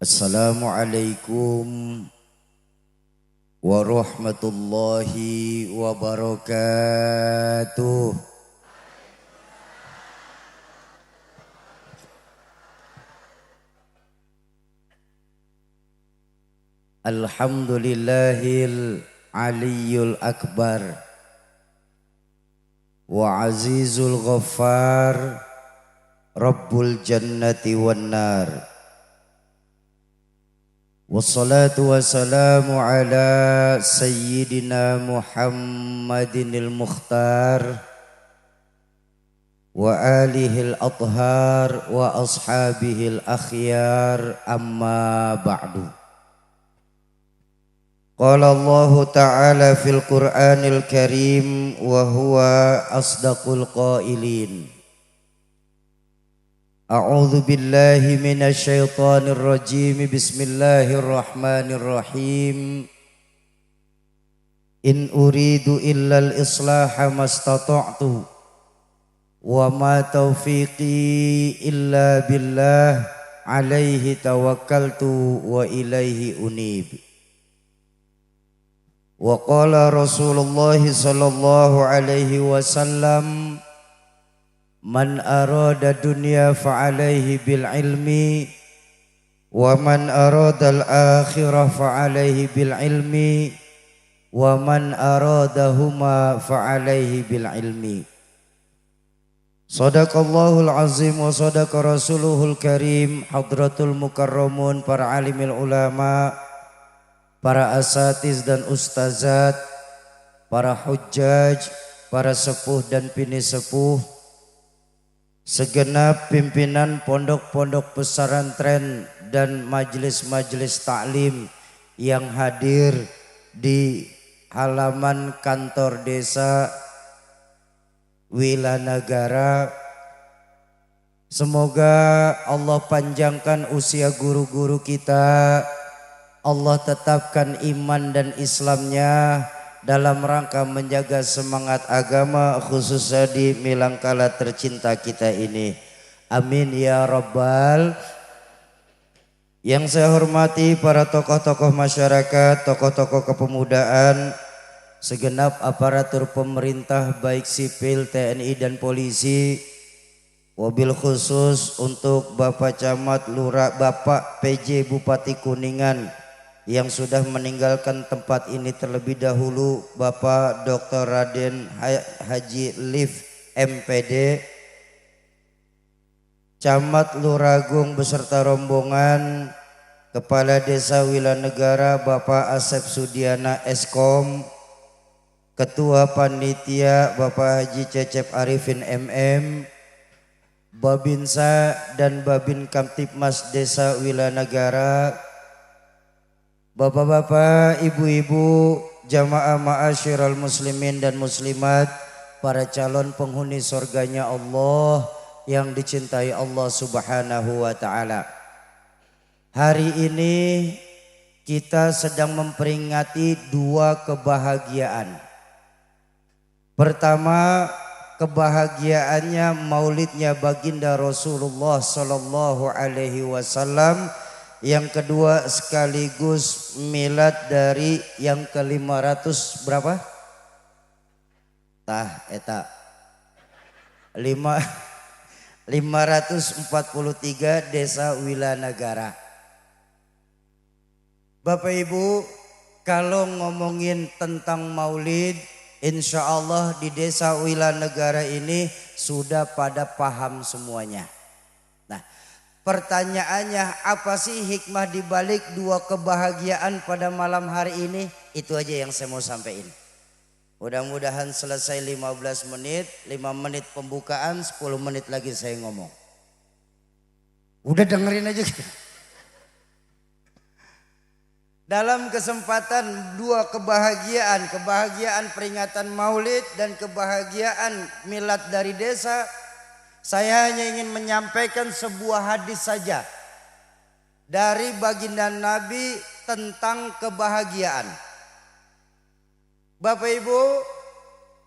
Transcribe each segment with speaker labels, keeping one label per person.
Speaker 1: Assalamualaikum warahmatullahi wabarakatuh. Alhamdulillahil aliyyul akbar wa azizul ghaffar rabbul jannati wan nar. Wassalatu wassalamu ala sayyidina Muhammadinil Mukhtar wa alihil athhar wa ashabihil akhyar, amma ba'du. Qala Allah ta'ala fil Qur'anil Karim wa huwa asdaqul qailin. A'udzu billahi minasy syaithanir rajim. Bismillahirrahmanirrahim. In uridu illal islaha mastata'tu wa ma taufiqi illa billah alaihi tawakkaltu wa ilaihi unib. Wa qala Rasulullah sallallahu alaihi wasallam, man arada dunya fa'alaihi bil ilmi wa man arada al akhirah fa'alaihi bil ilmi wa man aradahuma fa'alaihi bil ilmi. Sadaqallahul azim wa sadaqa rasuluhul karim. Hadratul mukarramun, para alimil ulama, para asatiz dan ustazat, para hujjaj, para sepuh dan bini sepuh, segenap pimpinan pondok-pondok pesantren dan majelis-majelis taklim yang hadir di halaman kantor desa Wilanagara. Semoga Allah panjangkan usia guru-guru kita, Allah tetapkan iman dan Islamnya dalam rangka menjaga semangat agama, khususnya di milangkala tercinta kita ini. Amin ya rabbal. Yang saya hormati para tokoh-tokoh masyarakat, tokoh-tokoh kepemudaan, segenap aparatur pemerintah baik sipil, TNI dan polisi, wabil khusus untuk Bapak Camat, Lurah, Bapak PJ Bupati Kuningan yang sudah meninggalkan tempat ini terlebih dahulu, Bapak Dr. Raden Haji Lif MPD, Camat Luragung beserta rombongan, Kepala Desa Wilanegara Bapak Asep Sudiana Eskom, Ketua Panitia Bapak Haji Cecep Arifin MM, Babinsa dan Babin Kamtipmas Desa Wilanegara, bapak-bapak, ibu-ibu, jamaah ma'asyiral muslimin dan muslimat, para calon penghuni surganya Allah yang dicintai Allah subhanahu wa ta'ala. Hari ini kita sedang memperingati dua kebahagiaan. Pertama, kebahagiaannya maulidnya baginda Rasulullah sallallahu alaihi wasallam. Yang kedua sekaligus milad dari yang ke-500 berapa? Tah eta 543 Desa Wilanagara. Bapak Ibu, kalau ngomongin tentang maulid, insya Allah di Desa Wilanegara ini sudah pada paham semuanya. Pertanyaannya, apa sih hikmah dibalik dua kebahagiaan pada malam hari ini? Itu aja yang saya mau sampaikan. Mudah-mudahan selesai 15 menit, 5 menit pembukaan, 10 menit lagi saya ngomong. Udah dengerin aja. Dalam kesempatan dua kebahagiaan, kebahagiaan peringatan maulid dan kebahagiaan milad dari desa, saya hanya ingin menyampaikan sebuah hadis saja dari baginda Nabi tentang kebahagiaan. Bapak Ibu,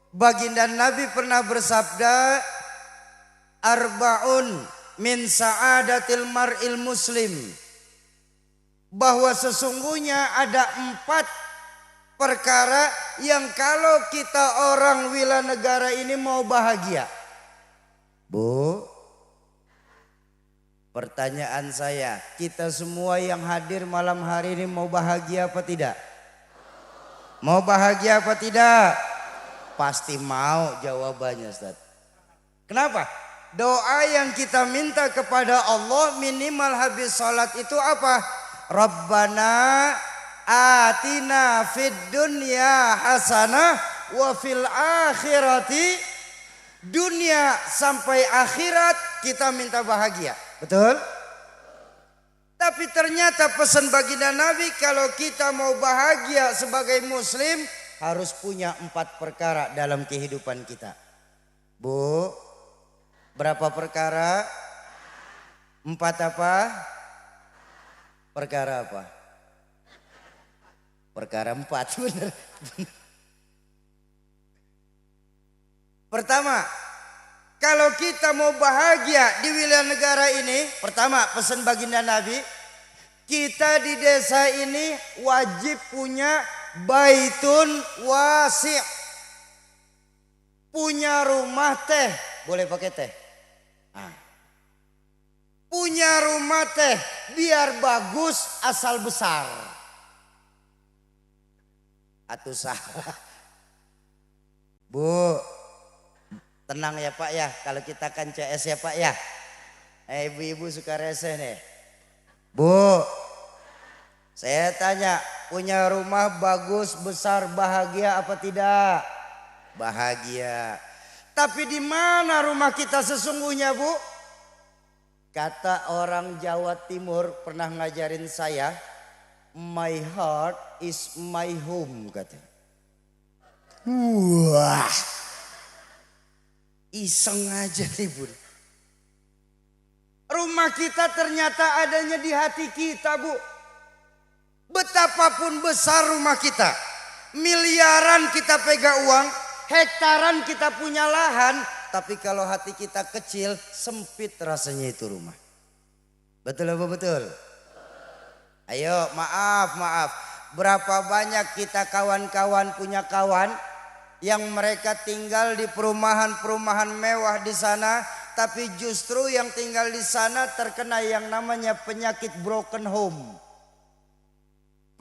Speaker 1: baginda Nabi pernah bersabda, arba'un min sa'adatil mar'il muslim bahwa sesungguhnya ada 4 perkara yang kalau kita orang wilayah negara ini mau bahagia. Bu, pertanyaan saya, kita semua yang hadir malam hari ini mau bahagia apa tidak? Mau bahagia apa tidak? Pasti mau jawabannya, Ustaz. Kenapa? Doa yang kita minta kepada Allah minimal habis sholat itu apa? Rabbana atina fid dunya hasanah wa fil akhirati, dunia sampai akhirat kita minta bahagia. Betul? Tapi ternyata pesan baginda Nabi kalau kita mau bahagia sebagai muslim harus punya 4 perkara dalam kehidupan kita. Bu, berapa perkara? 4 apa? Perkara apa? Perkara 4, benar. Pertama, kalau kita mau bahagia di wilayah negara ini, pertama pesan baginda Nabi, kita di desa ini wajib punya baitun wasi'. Punya rumah teh, boleh pakai teh. Punya rumah teh biar bagus asal besar. Atuh salah. Bu, tenang ya Pak ya, kalau kita kan CS ya Pak ya. Ibu-ibu suka rese nih. Bu, saya tanya, punya rumah bagus, besar, bahagia apa tidak? Bahagia. Tapi di mana rumah kita sesungguhnya, Bu? Kata orang Jawa Timur pernah ngajarin saya, my heart is my home, katanya. Wah, iseng aja nih Bu. Rumah kita ternyata adanya di hati kita, Bu. Betapapun besar rumah kita, miliaran kita pegang uang, hektaran kita punya lahan, tapi kalau hati kita kecil, sempit rasanya itu rumah. Betul apa betul? Ayo, maaf. Berapa banyak kita kawan-kawan punya kawan yang mereka tinggal di perumahan-perumahan mewah di sana, tapi justru yang tinggal di sana terkena yang namanya penyakit broken home.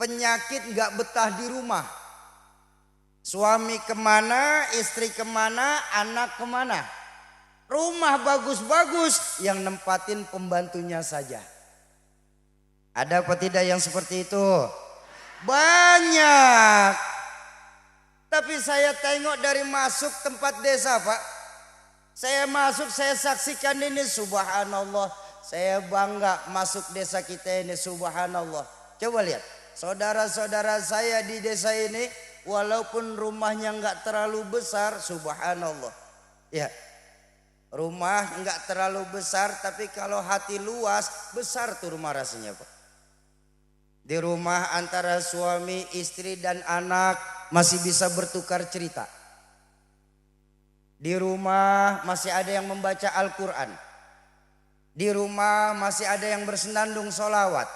Speaker 1: Penyakit gak betah di rumah. Suami kemana, istri kemana, anak kemana. Rumah bagus-bagus, yang nempatin pembantunya saja. Ada apa tidak yang seperti itu? Banyak. Tapi saya tengok dari masuk tempat desa Pak. Saya masuk, saya saksikan ini, subhanallah. Saya bangga masuk desa kita ini, subhanallah. Coba lihat, saudara-saudara saya di desa ini, walaupun rumahnya enggak terlalu besar, subhanallah. Ya, rumah enggak terlalu besar, tapi kalau hati luas, besar tuh rumah rasanya Pak. Di rumah antara suami, istri dan anak masih bisa bertukar cerita. Di rumah masih ada yang membaca Al-Quran. Di rumah masih ada yang bersenandung sholawat.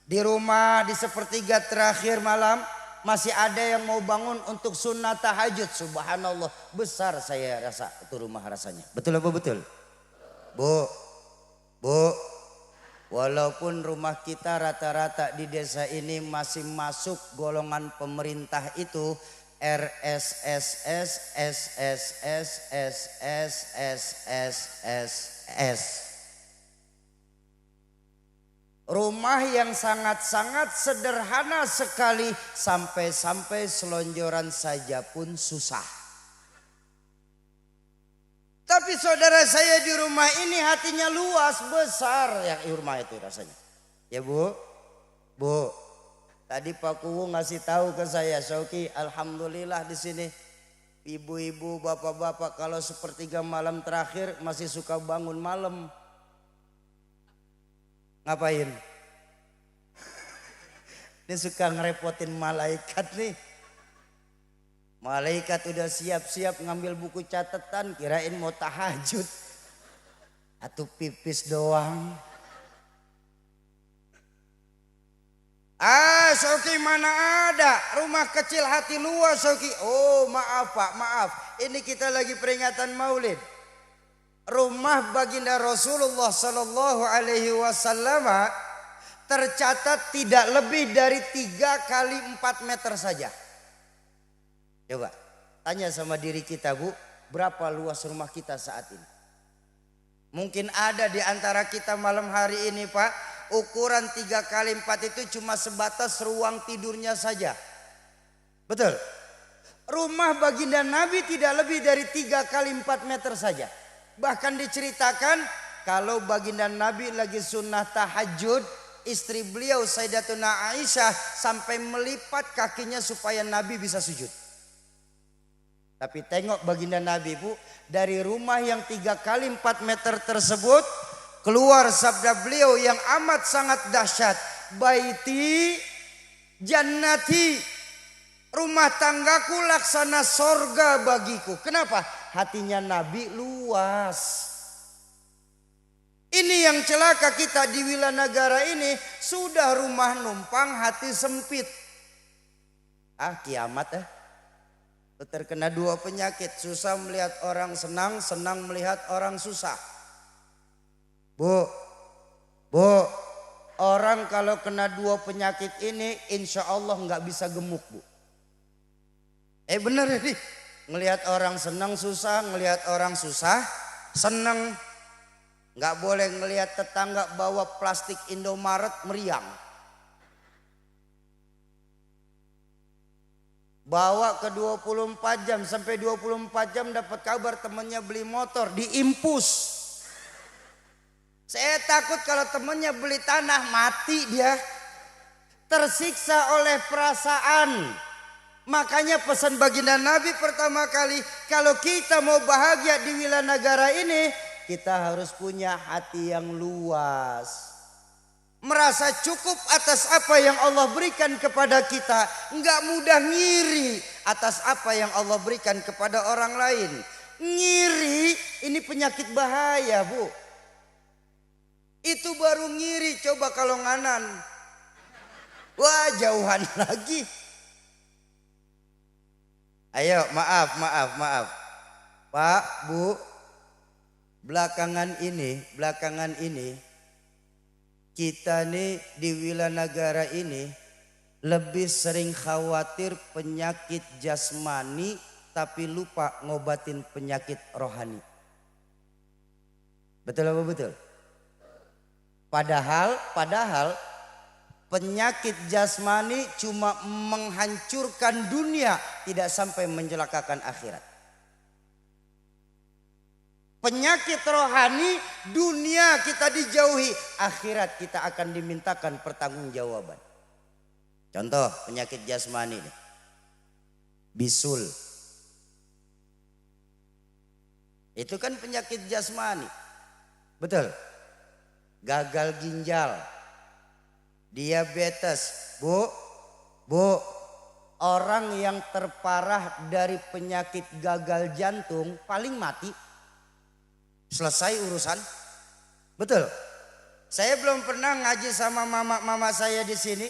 Speaker 1: Di rumah di sepertiga terakhir malam masih ada yang mau bangun untuk sunnah tahajud. Subhanallah, besar saya rasa itu rumah rasanya. Betul apa betul? Bu, walaupun rumah kita rata-rata di desa ini masih masuk golongan pemerintah itu RSSS, SSS, SS, SSS. Rumah yang sangat-sangat sederhana sekali, sampai-sampai selonjoran saja pun susah. Tapi saudara saya di rumah ini hatinya luas, besar yang rumah itu rasanya. Ya Bu, tadi Pak Kuwu ngasih tahu ke saya, Syauki, alhamdulillah di sini ibu-ibu, bapak-bapak kalau sepertiga malam terakhir masih suka bangun malam. Ngapain? Ini suka ngerepotin malaikat nih. Malaikat udah siap-siap ngambil buku catatan, kirain mau tahajud. Atau pipis doang. Ah, Soki mana ada rumah kecil hati luas Soki. Oh maaf Pak, maaf. Ini kita lagi peringatan Maulid. Rumah baginda Rasulullah Sallallahu Alaihi Wasallam tercatat tidak lebih dari 3 kali 4 meter saja. Coba tanya sama diri kita Bu, berapa luas rumah kita saat ini? Mungkin ada di antara kita malam hari ini Pak, ukuran 3 kali 4 itu cuma sebatas ruang tidurnya saja. Betul? Rumah baginda Nabi tidak lebih dari 3 kali 4 meter saja. Bahkan diceritakan kalau baginda Nabi lagi sunnah tahajud, istri beliau Sayyidatuna Aisyah sampai melipat kakinya supaya Nabi bisa sujud. Tapi tengok baginda Nabi Bu, dari rumah yang 3 kali 4 meter tersebut keluar sabda beliau yang amat sangat dahsyat. Baiti jannati, rumah tanggaku laksana sorga bagiku. Kenapa? Hatinya Nabi luas. Ini yang celaka kita di Wilanagara ini, sudah rumah numpang hati sempit. Ah kiamat terkena 2 penyakit. Susah melihat orang senang, senang melihat orang susah. Bu, orang kalau kena 2 penyakit ini insya Allah nggak bisa gemuk Bu. Bener ini. Ngelihat orang senang susah, ngelihat orang susah senang. Nggak boleh ngelihat tetangga bawa plastik Indomaret meriang. Bawa ke 24 jam, sampai 24 jam dapat kabar temannya beli motor, diimpus. Saya takut kalau temannya beli tanah mati dia. Tersiksa oleh perasaan. Makanya pesan baginda Nabi pertama kali, kalau kita mau bahagia di Wilanagara ini, kita harus punya hati yang luas. Merasa cukup atas apa yang Allah berikan kepada kita. Enggak mudah ngiri atas apa yang Allah berikan kepada orang lain. Ngiri ini penyakit bahaya Bu. Itu baru ngiri, coba kalau nganan. Wah jauhan lagi. Ayo maaf. Pak, Bu, belakangan ini kita nih di Wilanagara ini lebih sering khawatir penyakit jasmani tapi lupa ngobatin penyakit rohani. Betul apa betul? Padahal penyakit jasmani cuma menghancurkan dunia, tidak sampai mencelakakan akhirat. Penyakit rohani, dunia kita dijauhi, akhirat kita akan dimintakan pertanggungjawaban. Contoh penyakit jasmani nih. Bisul. Itu kan penyakit jasmani. Betul? Gagal ginjal. Diabetes. Bu, orang yang terparah dari penyakit gagal jantung paling mati. Selesai urusan. Betul. Saya belum pernah ngaji sama mama saya di sini.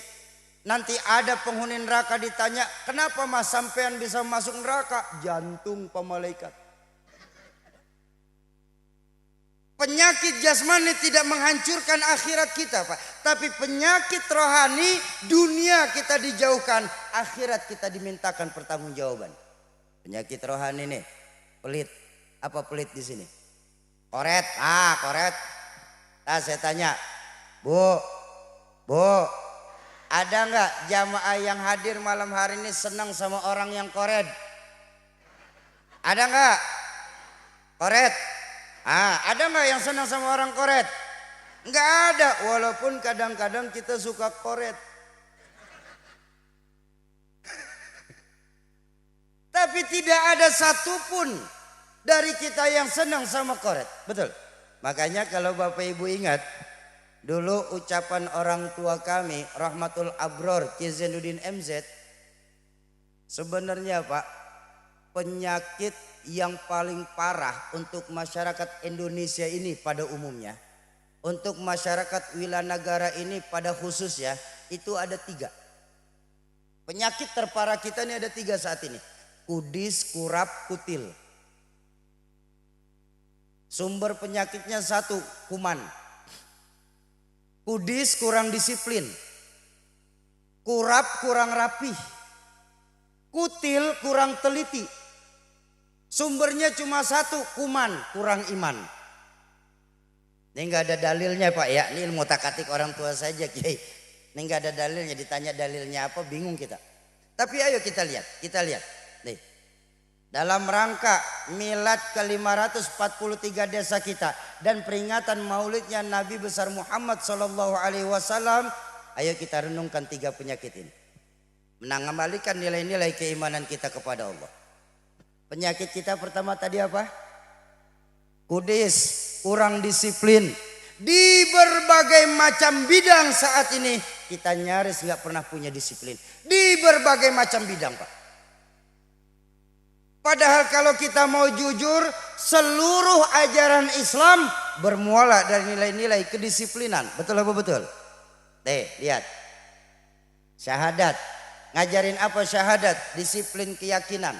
Speaker 1: Nanti ada penghuni neraka ditanya, kenapa mas sampean bisa masuk neraka? Jantung Pak Malaikat. Penyakit jasmani tidak menghancurkan akhirat kita Pak. Tapi penyakit rohani, dunia kita dijauhkan, akhirat kita dimintakan pertanggungjawaban. Penyakit rohani nih, pelit. Apa pelit di sini? Koret, koret. Nah saya tanya, Bu, ada nggak jamaah yang hadir malam hari ini senang sama orang yang koret? Ada nggak? Koret? Ada nggak yang senang sama orang koret? Nggak ada, walaupun kadang-kadang kita suka koret. Tapi tidak ada satupun dari kita yang senang sama koret. Betul. Makanya kalau Bapak Ibu ingat, dulu ucapan orang tua kami, Rahmatul Abror Ki Zainuddin MZ, sebenarnya Pak, penyakit yang paling parah untuk masyarakat Indonesia ini pada umumnya, untuk masyarakat Wilanagara ini pada khususnya, itu ada 3. Penyakit terparah kita ini ada 3 saat ini. Kudis, kurap, kutil. Sumber penyakitnya 1, kuman. Kudis kurang disiplin. Kurap kurang rapih. Kutil kurang teliti. Sumbernya cuma 1, kuman, kurang iman. Ini nggak ada dalilnya Pak ya. Ini ilmu takatik orang tua saja Kiai. Ini nggak ada dalilnya. Ditanya dalilnya apa bingung kita. Tapi ayo kita lihat. Nih. Dalam rangka milad ke-543 desa kita dan peringatan maulidnya Nabi besar Muhammad SAW, ayo kita renungkan 3 penyakit ini. Mengembalikan nilai-nilai keimanan kita kepada Allah. Penyakit kita pertama tadi apa? Kudis, kurang disiplin. Di berbagai macam bidang saat ini kita nyaris nggak pernah punya disiplin. Di berbagai macam bidang Pak. Padahal kalau kita mau jujur, seluruh ajaran Islam bermula dari nilai-nilai kedisiplinan. Betul apa betul? Lihat. Syahadat. Ngajarin apa syahadat? Disiplin keyakinan.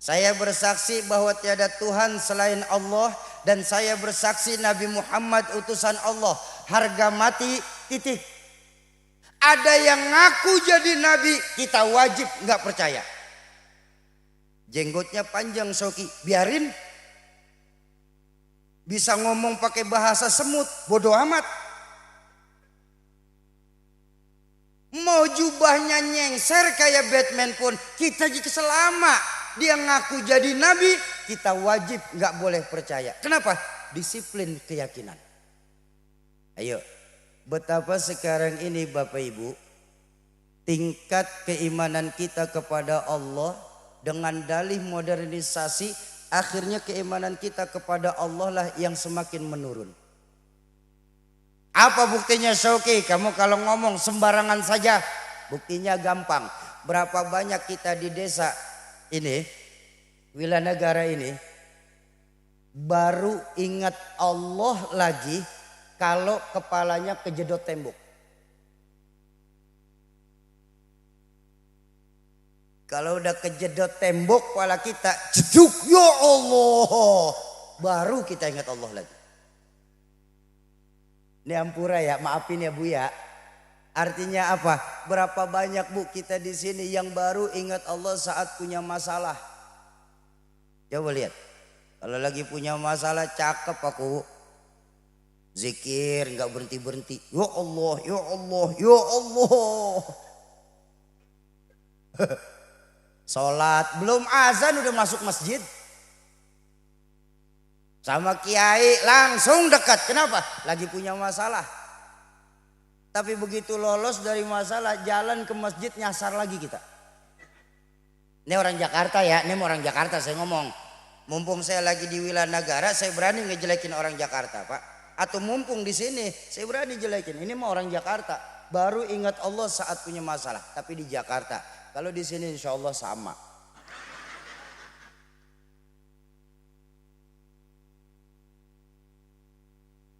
Speaker 1: Saya bersaksi bahwa tiada Tuhan selain Allah. Dan saya bersaksi Nabi Muhammad utusan Allah. Harga mati, titik. Ada yang ngaku jadi Nabi, kita wajib nggak percaya. Jenggotnya panjang Soki, biarin. Bisa ngomong pakai bahasa semut, bodoh amat. Mau jubahnya nyengser kayak Batman pun kita juga selama dia ngaku jadi nabi, kita wajib nggak boleh percaya. Kenapa? Disiplin keyakinan. Ayo, betapa sekarang ini Bapak Ibu, tingkat keimanan kita kepada Allah dengan dalih modernisasi, akhirnya keimanan kita kepada Allah lah yang semakin menurun. Apa buktinya Syauki? Kamu kalau ngomong sembarangan saja, buktinya gampang. Berapa banyak kita di desa ini, wilayah negara ini, baru ingat Allah lagi kalau kepalanya kejedot tembok. Kalau udah kejedot tembok kepala kita, jeduk, ya Allah, baru kita ingat Allah lagi. Ini ampura ya, maafin ya Bu ya. Artinya apa? Berapa banyak Bu kita di sini yang baru ingat Allah saat punya masalah. Coba lihat. Kalau lagi punya masalah cakep aku. Zikir nggak berhenti-berhenti. Ya Allah, ya Allah, ya Allah. Sholat belum azan udah masuk masjid. Sama kiai langsung dekat. Kenapa? Lagi punya masalah. Tapi begitu lolos dari masalah, jalan ke masjid nyasar lagi kita. Ini orang Jakarta ya, ini orang Jakarta saya ngomong. Mumpung saya lagi di wilayah negara, saya berani ngejelekin orang Jakarta Pak. Atau mumpung di sini, saya berani jelekin. Ini mah orang Jakarta, baru ingat Allah saat punya masalah. Tapi di Jakarta, kalau di sini insya Allah sama.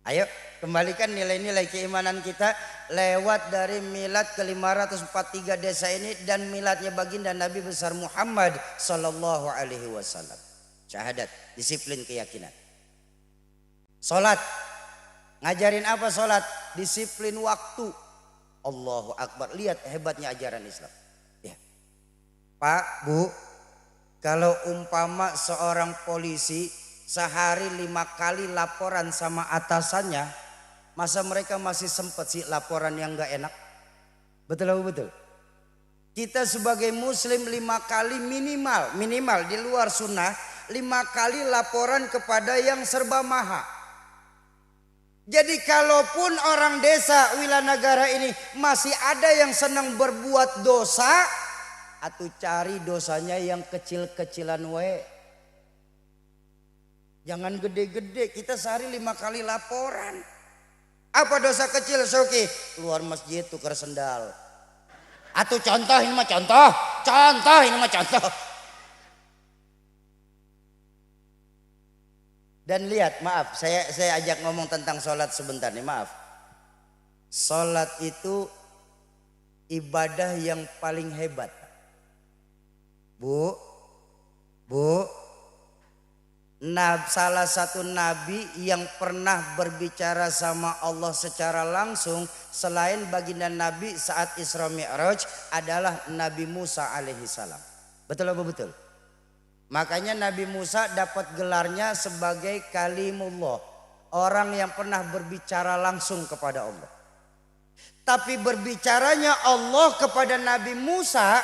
Speaker 1: Ayo kembalikan nilai-nilai keimanan kita lewat dari milad ke-543 desa ini dan miladnya baginda Nabi besar Muhammad sallallahu alaihi wasallam. Syahadat, disiplin keyakinan. Salat. Ngajarin apa salat? Disiplin waktu. Allahu Akbar. Lihat hebatnya ajaran Islam. Ya. Pak, Bu, kalau umpama seorang polisi sehari 5 kali laporan sama atasannya, masa mereka masih sempat sih laporan yang gak enak? Betul atau betul? Kita sebagai muslim 5 kali minimal di luar sunnah, 5 kali laporan kepada yang serba maha. Jadi kalaupun orang desa wilayah negara ini masih ada yang senang berbuat dosa, atau cari dosanya yang kecil-kecilan we. Jangan gede-gede, kita sehari 5 kali laporan. Apa dosa kecil Soki? Keluar masjid tukar sendal. Atau contoh ini mah contoh ini mah contoh. Dan lihat, maaf, saya ajak ngomong tentang sholat sebentar nih, maaf. Sholat itu ibadah yang paling hebat. Bu, salah satu nabi yang pernah berbicara sama Allah secara langsung selain baginda Nabi saat Isra Mi'raj adalah Nabi Musa alaihi salam. Betul apa betul? Makanya Nabi Musa dapat gelarnya sebagai kalimullah, orang yang pernah berbicara langsung kepada Allah. Tapi berbicaranya Allah kepada Nabi Musa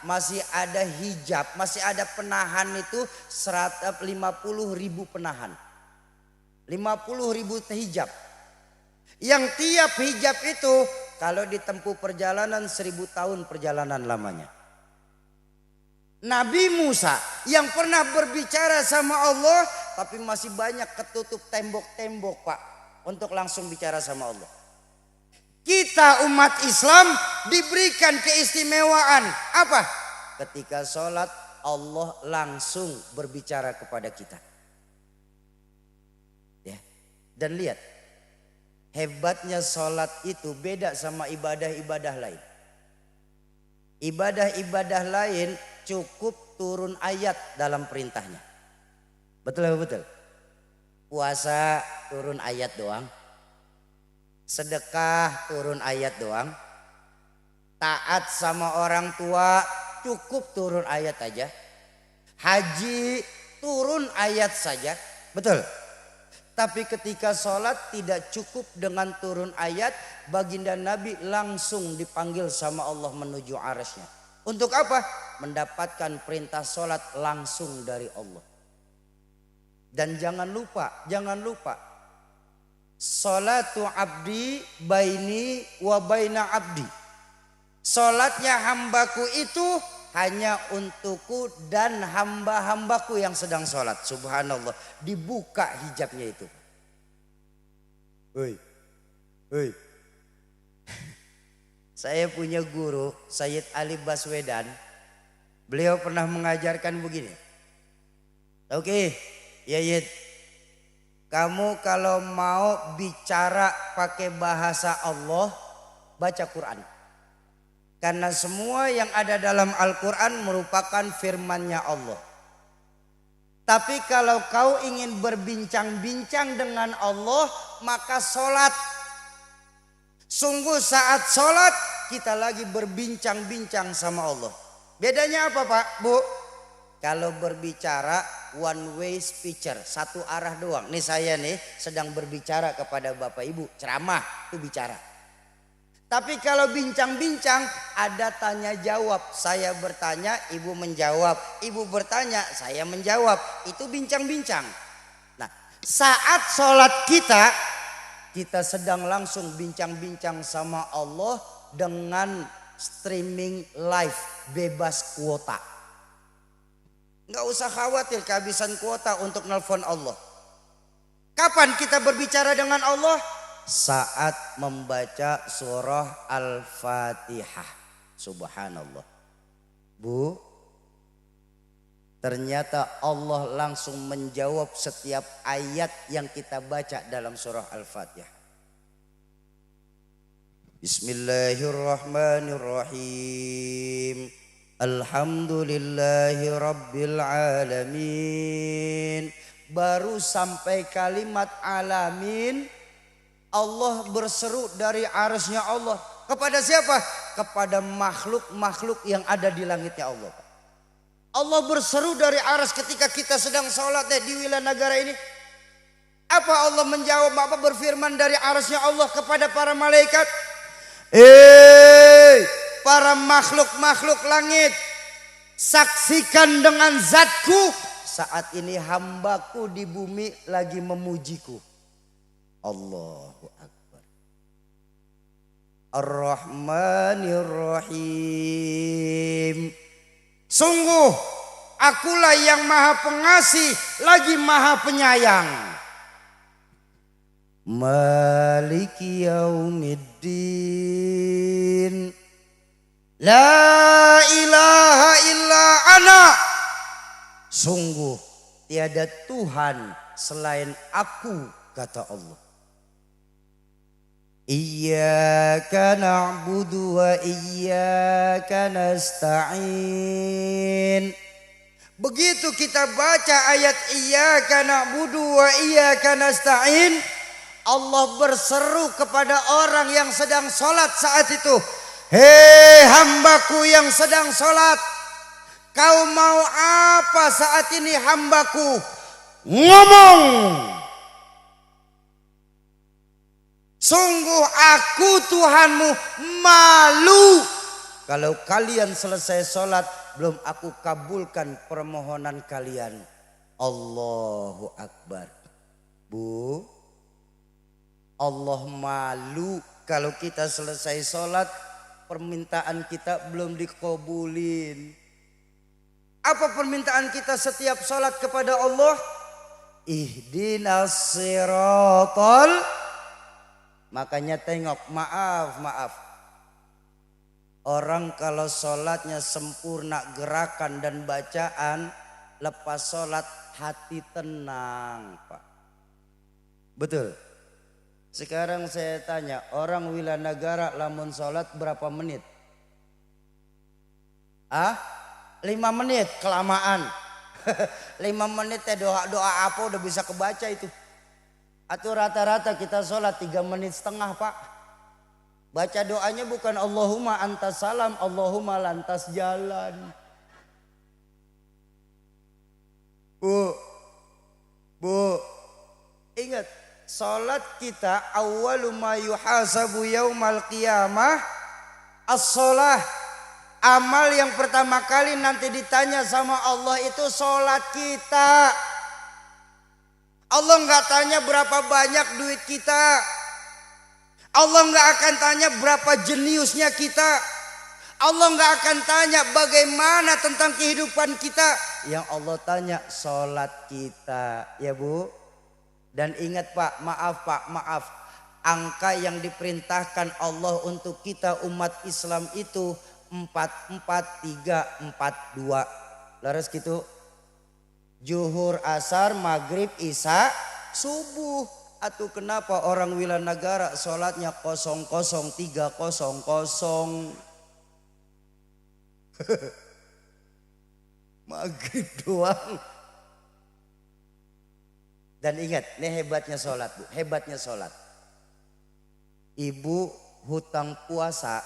Speaker 1: masih ada hijab, masih ada penahan itu 50.000 penahan. 50.000 hijab. Yang tiap hijab itu kalau ditempuh perjalanan 1000 tahun perjalanan lamanya. Nabi Musa yang pernah berbicara sama Allah tapi masih banyak ketutup tembok-tembok Pak untuk langsung bicara sama Allah. Kita umat Islam diberikan keistimewaan apa? Ketika sholat Allah langsung berbicara kepada kita. Ya. Dan lihat hebatnya sholat itu beda sama ibadah-ibadah lain. Ibadah-ibadah lain cukup turun ayat dalam perintahnya. Betul apa betul? Puasa turun ayat doang. Sedekah turun ayat doang. Taat sama orang tua cukup turun ayat aja. Haji turun ayat saja. Betul. Tapi ketika sholat tidak cukup dengan turun ayat. Baginda Nabi langsung dipanggil sama Allah menuju arasnya. Untuk apa? Mendapatkan perintah sholat langsung dari Allah. Dan jangan lupa. Salatu abdi baini wa baina abdi. Salatnya hambaku itu hanya untukku dan hamba-hambaku yang sedang salat. Subhanallah, dibuka hijabnya itu. Hoi. Saya punya guru Sayyid Ali Baswedan. Beliau pernah mengajarkan begini. Oke, Yayid. Kamu kalau mau bicara pakai bahasa Allah, baca Quran. Karena semua yang ada dalam Al-Quran merupakan firman-Nya Allah. Tapi kalau kau ingin berbincang-bincang dengan Allah, maka sholat. Sungguh saat sholat kita lagi berbincang-bincang sama Allah. Bedanya apa Pak, Bu? Kalau berbicara one way speaker, satu arah doang. Nih saya nih sedang berbicara kepada Bapak Ibu, ceramah itu bicara. Tapi kalau bincang-bincang ada tanya jawab. Saya bertanya, Ibu menjawab. Ibu bertanya, saya menjawab. Itu bincang-bincang. Nah, saat sholat kita sedang langsung bincang-bincang sama Allah dengan streaming live bebas kuota. Nggak usah khawatir kehabisan kuota untuk nelpon Allah. Kapan kita berbicara dengan Allah? Saat membaca surah Al-Fatihah. Subhanallah. Bu, ternyata Allah langsung menjawab setiap ayat yang kita baca dalam surah Al-Fatihah. Bismillahirrahmanirrahim. Alhamdulillahi rabbil alamin. Baru sampai kalimat alamin, Allah berseru dari arasnya Allah. Kepada siapa? Kepada makhluk-makhluk yang ada di langitnya Allah. Allah berseru dari aras ketika kita sedang sholat di wilayah negara ini. Apa Allah menjawab? Apa berfirman dari arasnya Allah kepada para malaikat? Para makhluk-makhluk langit, saksikan dengan zatku saat ini hambaku di bumi lagi memujiku. Allahu Akbar. Ar-Rahmanir-Rahim. Sungguh akulah yang maha pengasih lagi maha penyayang. Maliki yaumiddin. La ilaha illa ana. Sungguh tiada Tuhan selain aku, kata Allah. Iyyaka na'budu wa iyyaka nasta'in. Begitu kita baca ayat iyyaka na'budu wa iyyaka nasta'in, Allah berseru kepada orang yang sedang sholat saat itu. Hei hambaku yang sedang sholat, kau mau apa saat ini hambaku? Ngomong. Sungguh aku Tuhanmu malu kalau kalian selesai sholat belum aku kabulkan permohonan kalian. Allahu Akbar. Bu, Allah malu kalau kita selesai sholat permintaan kita belum dikabulin. Apa permintaan kita setiap sholat kepada Allah? Ihdinas siratal. Makanya tengok, maaf. Orang kalau sholatnya sempurna gerakan dan bacaan, lepas sholat hati tenang, Pak. Betul. Sekarang saya tanya, orang Wilanagara lamun sholat berapa menit? 5 menit, kelamaan. 5 menit doa apa udah bisa kebaca itu. Atau rata-rata kita sholat 3,5 menit, Pak. Baca doanya bukan Allahumma antas salam, Allahumma lantas jalan. Bu, ingat, sholat kita awwalu ma yuhasabu yaumal qiyamah as-sholah. Amal yang pertama kali nanti ditanya sama Allah itu sholat kita. Allah nggak tanya berapa banyak duit kita. Allah nggak akan tanya berapa jeniusnya kita. Allah nggak akan tanya bagaimana tentang kehidupan kita. Yang Allah tanya sholat kita, ya Bu. Dan ingat Pak, maaf. Angka yang diperintahkan Allah untuk kita umat Islam itu 4-4-3-4-2. Laras gitu. Zuhur, asar, maghrib, isya, subuh. Atau kenapa orang Wilanagara sholatnya 00-3-0-0. Maghrib doang. Dan ingat, ini hebatnya sholat Bu, hebatnya sholat. Ibu hutang puasa,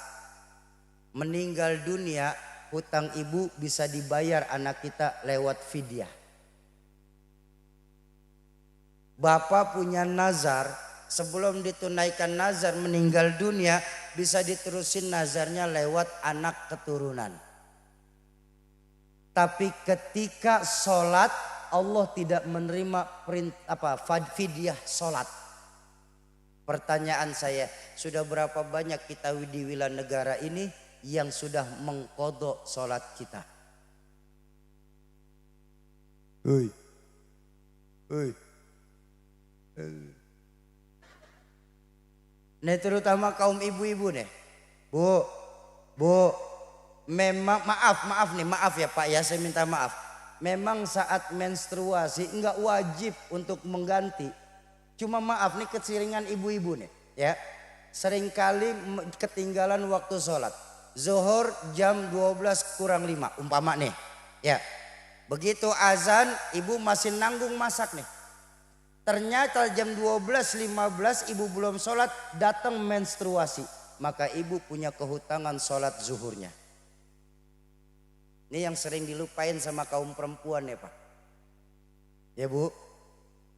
Speaker 1: meninggal dunia, hutang ibu bisa dibayar anak kita lewat fidyah. Bapak punya nazar, sebelum ditunaikan nazar meninggal dunia, bisa diterusin nazarnya lewat anak keturunan. Tapi ketika sholat, Allah tidak menerima fidyah sholat. Pertanyaan saya, sudah berapa banyak kita di Wilanegara ini yang sudah mengkodok sholat kita? Hei. Nih terutama kaum ibu-ibu nih. Bu, memang maaf ya Pak ya, saya minta maaf. Memang saat menstruasi enggak wajib untuk mengganti. Cuma maaf nih kesiringan ibu-ibu nih ya. Seringkali ketinggalan waktu sholat. Zuhur jam 12:05 umpama nih ya. Begitu azan ibu masih nanggung masak nih. Ternyata jam 12:15 ibu belum sholat, datang menstruasi. Maka ibu punya kehutangan sholat zuhurnya. Ini yang sering dilupain sama kaum perempuan ya Pak. Ya Bu.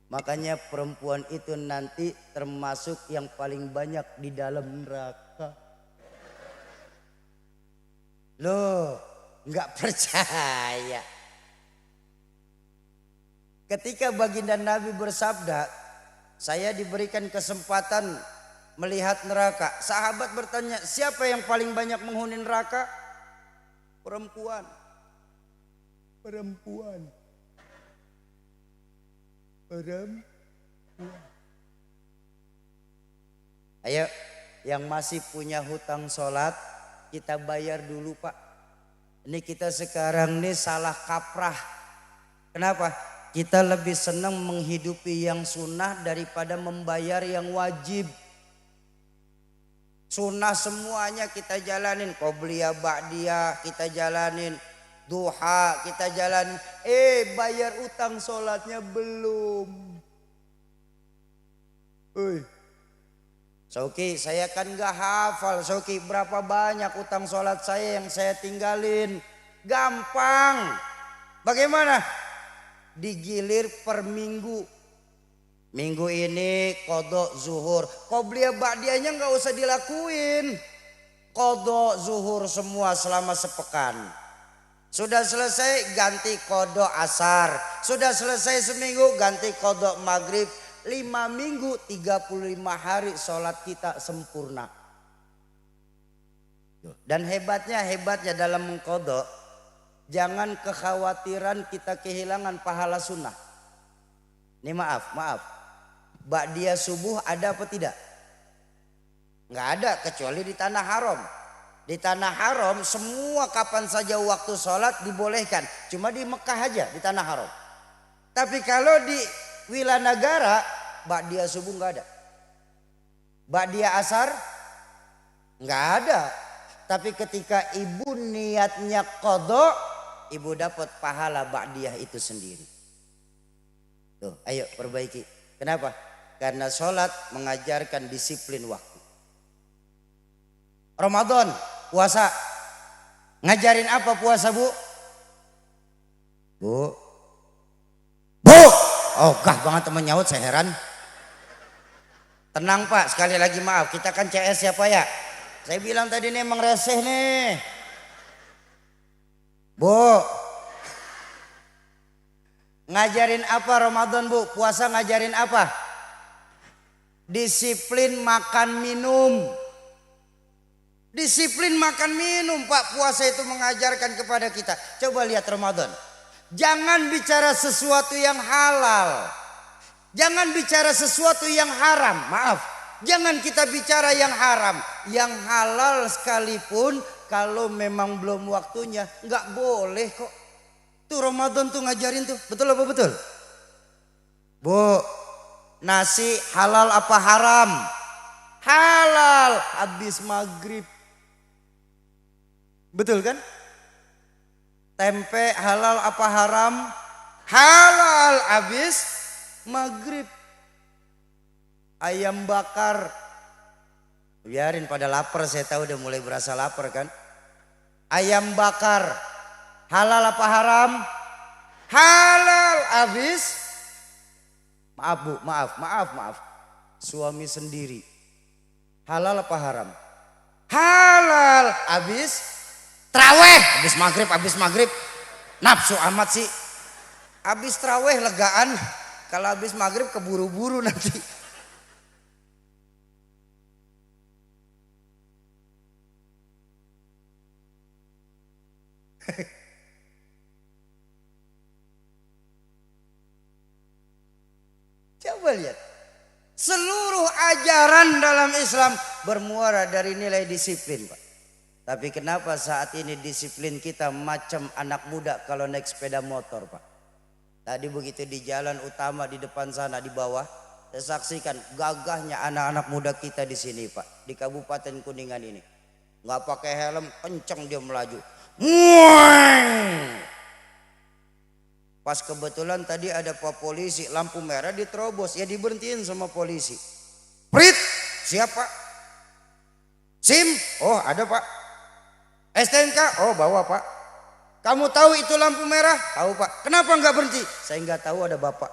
Speaker 1: Makanya perempuan itu nanti termasuk yang paling banyak di dalam neraka. Loh, nggak percaya. Ketika baginda Nabi bersabda, saya diberikan kesempatan melihat neraka. Sahabat bertanya, siapa yang paling banyak menghuni neraka? Perempuan. Ayo, yang masih punya hutang sholat, kita bayar dulu Pak. Ini kita sekarang nih salah kaprah. Kenapa? Kita lebih senang menghidupi yang sunnah daripada membayar yang wajib. Sunnah semuanya kita jalanin. Qobliyah, ba'diyah kita jalanin. Duha kita jalanin. Bayar utang sholatnya belum. Sauki, saya kan gak hafal. Sauki, berapa banyak utang sholat saya yang saya tinggalin. Gampang. Bagaimana? Digilir per minggu. Minggu ini qodok zuhur. Qobliyah ba'diyahnya gak usah dilakuin. Qodok zuhur semua selama sepekan. Sudah selesai ganti qodok asar. Sudah selesai seminggu ganti qodok maghrib. 5 minggu 35 hari sholat kita sempurna. Dan hebatnya dalam mengqodok, jangan kekhawatiran kita kehilangan pahala sunnah. Ini maaf. Ba'diyah subuh ada apa tidak? Nggak ada kecuali di tanah haram. Di tanah haram semua kapan saja waktu sholat dibolehkan. Cuma di Mekah aja di tanah haram. Tapi kalau di wilayah negara ba'diyah subuh nggak ada. Ba'diyah asar nggak ada. Tapi ketika ibu niatnya qodok, ibu dapat pahala ba'diyah itu sendiri. Tuh, ayo perbaiki. Kenapa? Karena sholat mengajarkan disiplin waktu. Ramadan, puasa. Ngajarin apa puasa, Bu? Bu. Oh, gah banget temen nyaut, saya heran. Tenang Pak, sekali lagi maaf. Kita kan CS ya Pak ya. Saya bilang tadi nih emang reseh nih. Bu. Ngajarin apa Ramadan, Bu? Puasa ngajarin apa? Disiplin makan minum. Disiplin makan minum, Pak. Puasa itu mengajarkan kepada kita. Coba lihat Ramadan. Jangan bicara sesuatu yang halal. Jangan bicara sesuatu yang haram. Maaf. Jangan kita bicara yang haram. Yang halal sekalipun kalau memang belum waktunya nggak boleh kok. Tuh Ramadan tuh ngajarin tuh. Betul apa betul? Bu, nasi halal apa haram? Halal habis maghrib. Betul kan? Tempe halal apa haram? Halal habis maghrib. Ayam bakar. Biarin pada lapar, saya tahu udah mulai berasa lapar kan. Ayam bakar halal apa haram? Halal habis. Maaf Bu, maaf. Suami sendiri. Halal apa haram? Halal habis traweh, habis maghrib. Nafsu amat sih. Habis traweh legaan. Kalau habis maghrib keburu-buru nanti. Coba lihat. Seluruh ajaran dalam Islam bermuara dari nilai disiplin, Pak. Tapi kenapa saat ini disiplin kita macam anak muda kalau naik sepeda motor, Pak? Tadi begitu di jalan utama di depan sana di bawah, saya saksikan gagahnya anak-anak muda kita di sini, Pak. Di Kabupaten Kuningan ini. Nggak pakai helm, kenceng dia melaju. Pas kebetulan tadi ada Pak polisi, lampu merah diterobos, ya diberhentiin sama polisi. Prit, siapa? SIM? Oh ada Pak. STNK? Oh bawa Pak. Kamu tahu itu lampu merah? Tahu Pak. Kenapa nggak berhenti? Saya nggak tahu, ada Bapak.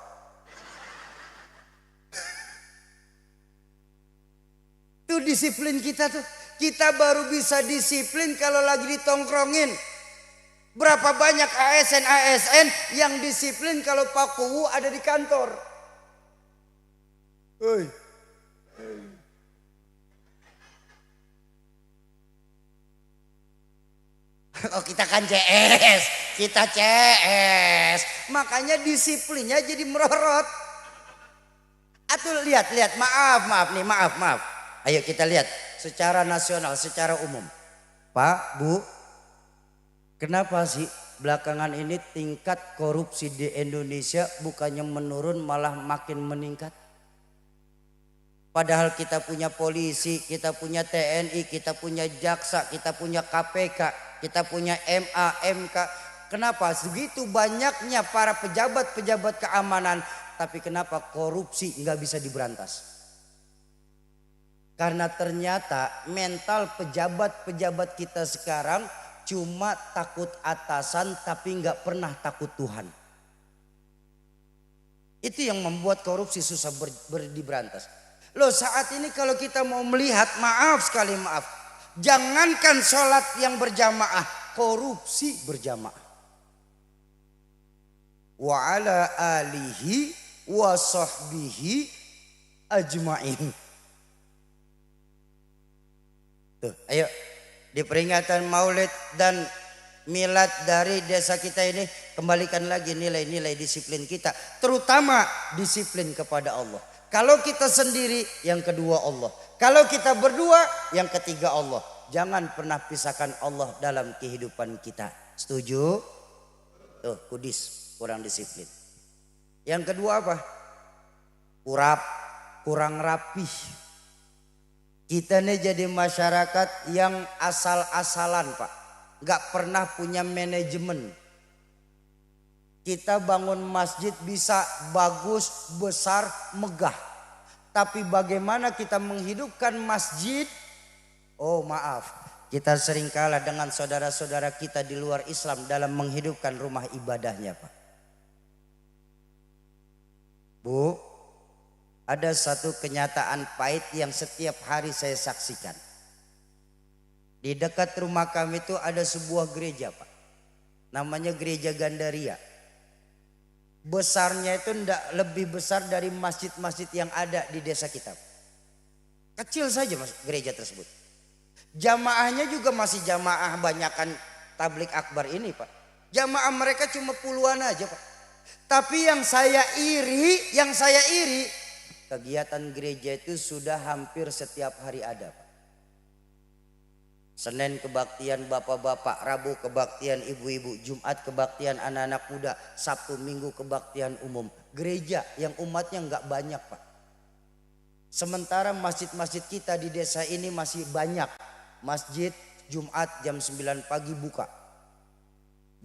Speaker 1: Itu disiplin kita tuh. Kita baru bisa disiplin kalau lagi ditongkrongin. Berapa banyak ASN yang disiplin kalau Pak Kuwu ada di kantor. Oh kita kan CS, kita CS. Makanya disiplinnya jadi merorot. Atuh lihat, maaf nih, maaf. Ayo kita lihat secara nasional, secara umum. Pak, Bu, kenapa sih belakangan ini tingkat korupsi di Indonesia bukannya menurun malah makin meningkat? Padahal kita punya polisi, kita punya TNI, kita punya jaksa, kita punya KPK, kita punya MA, MK. Kenapa segitu banyaknya para pejabat-pejabat keamanan, tapi kenapa korupsi nggak bisa diberantas? Karena ternyata mental pejabat-pejabat kita sekarang cuma takut atasan tapi nggak pernah takut Tuhan. Itu yang membuat korupsi susah diberantas. Loh, saat ini kalau kita mau melihat, maaf sekali, maaf, jangankan sholat yang berjamaah, korupsi berjamaah. Wa ala alihi wa sahbihi ajma'in. Tuh, ayo di peringatan Maulid dan milad dari desa kita ini, kembalikan lagi nilai-nilai disiplin kita, terutama disiplin kepada Allah. Kalau kita sendiri, yang kedua Allah. Kalau kita berdua, yang ketiga Allah. Jangan pernah pisahkan Allah dalam kehidupan kita. Setuju? Tuh, kudis, kurang disiplin. Yang kedua apa? Kurang rapih. Kita ini jadi masyarakat yang asal-asalan, Pak. Gak pernah punya manajemen. Kita bangun masjid bisa bagus, besar, megah. Tapi bagaimana kita menghidupkan masjid? Oh maaf, kita sering kalah dengan saudara-saudara kita di luar Islam dalam menghidupkan rumah ibadahnya, Pak. Bu, ada satu kenyataan pahit yang setiap hari saya saksikan. Di dekat rumah kami itu ada sebuah gereja, Pak. Namanya Gereja Gandaria. Besarnya itu tidak lebih besar dari masjid-masjid yang ada di desa kita. Kecil saja gereja tersebut. Jamaahnya juga masih jamaah banyakan tablik akbar ini, Pak. Jamaah mereka cuma puluhan aja, Pak. Tapi yang saya iri, kegiatan gereja itu sudah hampir setiap hari ada, Pak. Senin kebaktian bapak-bapak, Rabu kebaktian ibu-ibu, Jumat kebaktian anak-anak muda, Sabtu Minggu kebaktian umum. Gereja yang umatnya nggak banyak, Pak. Sementara masjid-masjid kita di desa ini masih banyak. Masjid Jumat jam 9 pagi buka.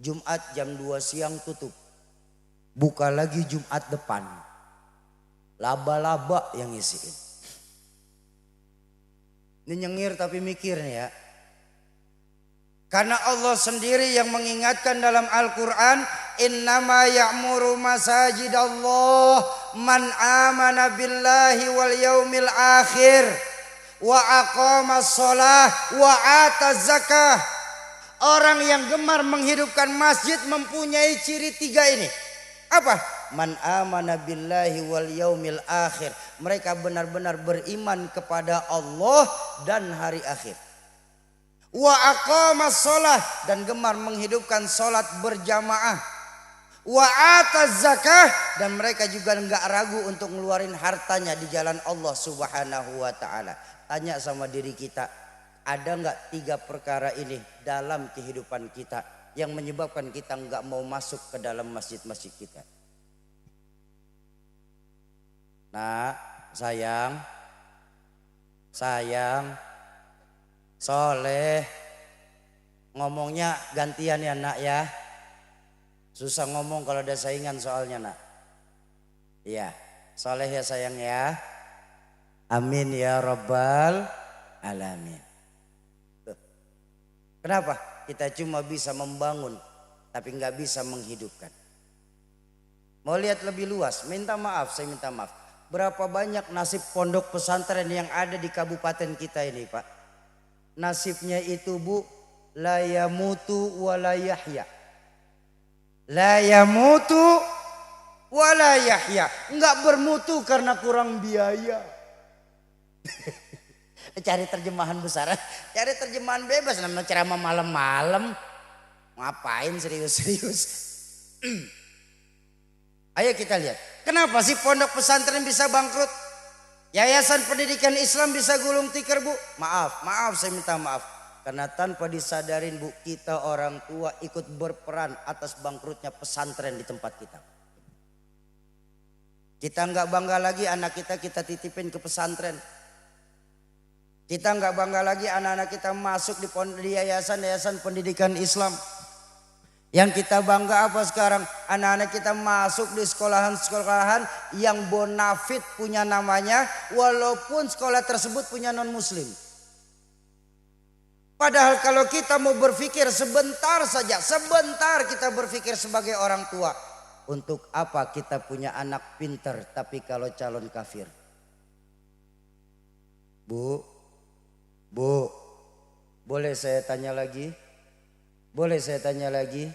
Speaker 1: Jumat jam 2 siang tutup. Buka lagi Jumat depan. Laba-laba yang ngisiin. Ini nyengir tapi mikir nih ya. Karena Allah sendiri yang mengingatkan dalam Al-Quran, innama ya'muru masajidallah man amana billahi wal yaumil akhir wa aqamas sholah wa ataz zakah. Orang yang gemar menghidupkan masjid mempunyai ciri tiga ini. Apa? Man amana billahi wal yaumil akhir. Mereka benar-benar beriman kepada Allah dan hari akhir. Wa aqamas sholah, dan gemar menghidupkan sholat berjamaah. Wa ataz zakah, dan mereka juga enggak ragu untuk ngeluarin hartanya di jalan Allah Subhanahu wa taala. Tanya sama diri kita, ada enggak tiga perkara ini dalam kehidupan kita yang menyebabkan kita enggak mau masuk ke dalam masjid-masjid kita? Nah, sayang, Soleh, ngomongnya gantian ya nak ya. Susah ngomong kalau ada saingan soalnya nak. Iya, Soleh ya sayang ya. Amin ya rabbal alamin. Tuh. Kenapa? Kita cuma bisa membangun tapi nggak bisa menghidupkan. Mau lihat lebih luas, minta maaf, saya minta maaf. Berapa banyak nasib pondok pesantren yang ada di kabupaten kita ini, Pak? Nasibnya itu, Bu, la yamutu wa la yahya. La yamutu wa la yahya. Enggak bermutu karena kurang biaya. Cari terjemahan besar, cari terjemahan bebas, namanya ceramah malam-malam. Ngapain serius-serius? Ayo kita lihat. Kenapa sih pondok pesantren bisa bangkrut? Yayasan Pendidikan Islam bisa gulung tikar, Bu. Maaf, saya minta maaf. Karena tanpa disadarin, Bu, kita orang tua ikut berperan atas bangkrutnya pesantren di tempat kita. Kita nggak bangga lagi anak kita titipin ke pesantren. Kita nggak bangga lagi anak-anak kita masuk di yayasan-yayasan pendidikan Islam. Yang kita bangga apa sekarang? Anak-anak kita masuk di sekolahan-sekolahan yang bonafit punya namanya, walaupun sekolah tersebut punya non-muslim. Padahal kalau kita mau berpikir sebentar saja, sebentar kita berpikir sebagai orang tua. Untuk apa kita punya anak pinter tapi kalau calon kafir? Bu, boleh saya tanya lagi? Boleh saya tanya lagi?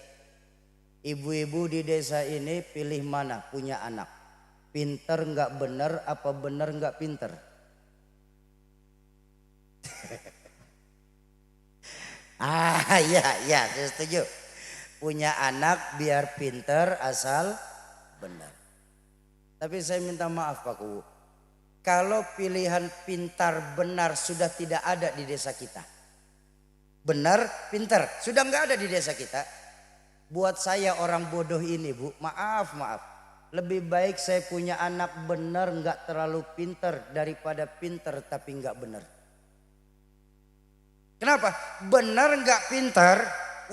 Speaker 1: Ibu-ibu di desa ini pilih mana punya anak? Pinter nggak bener apa bener nggak pinter? Ya, saya setuju. Punya anak biar pinter asal benar. Tapi saya minta maaf Pak Kuwu. Kalau pilihan pintar benar sudah tidak ada di desa kita. Benar, pintar sudah nggak ada di desa kita. Buat saya orang bodoh ini Bu, maaf. Lebih baik saya punya anak benar nggak terlalu pintar daripada pintar tapi nggak benar. Kenapa? Benar nggak pintar,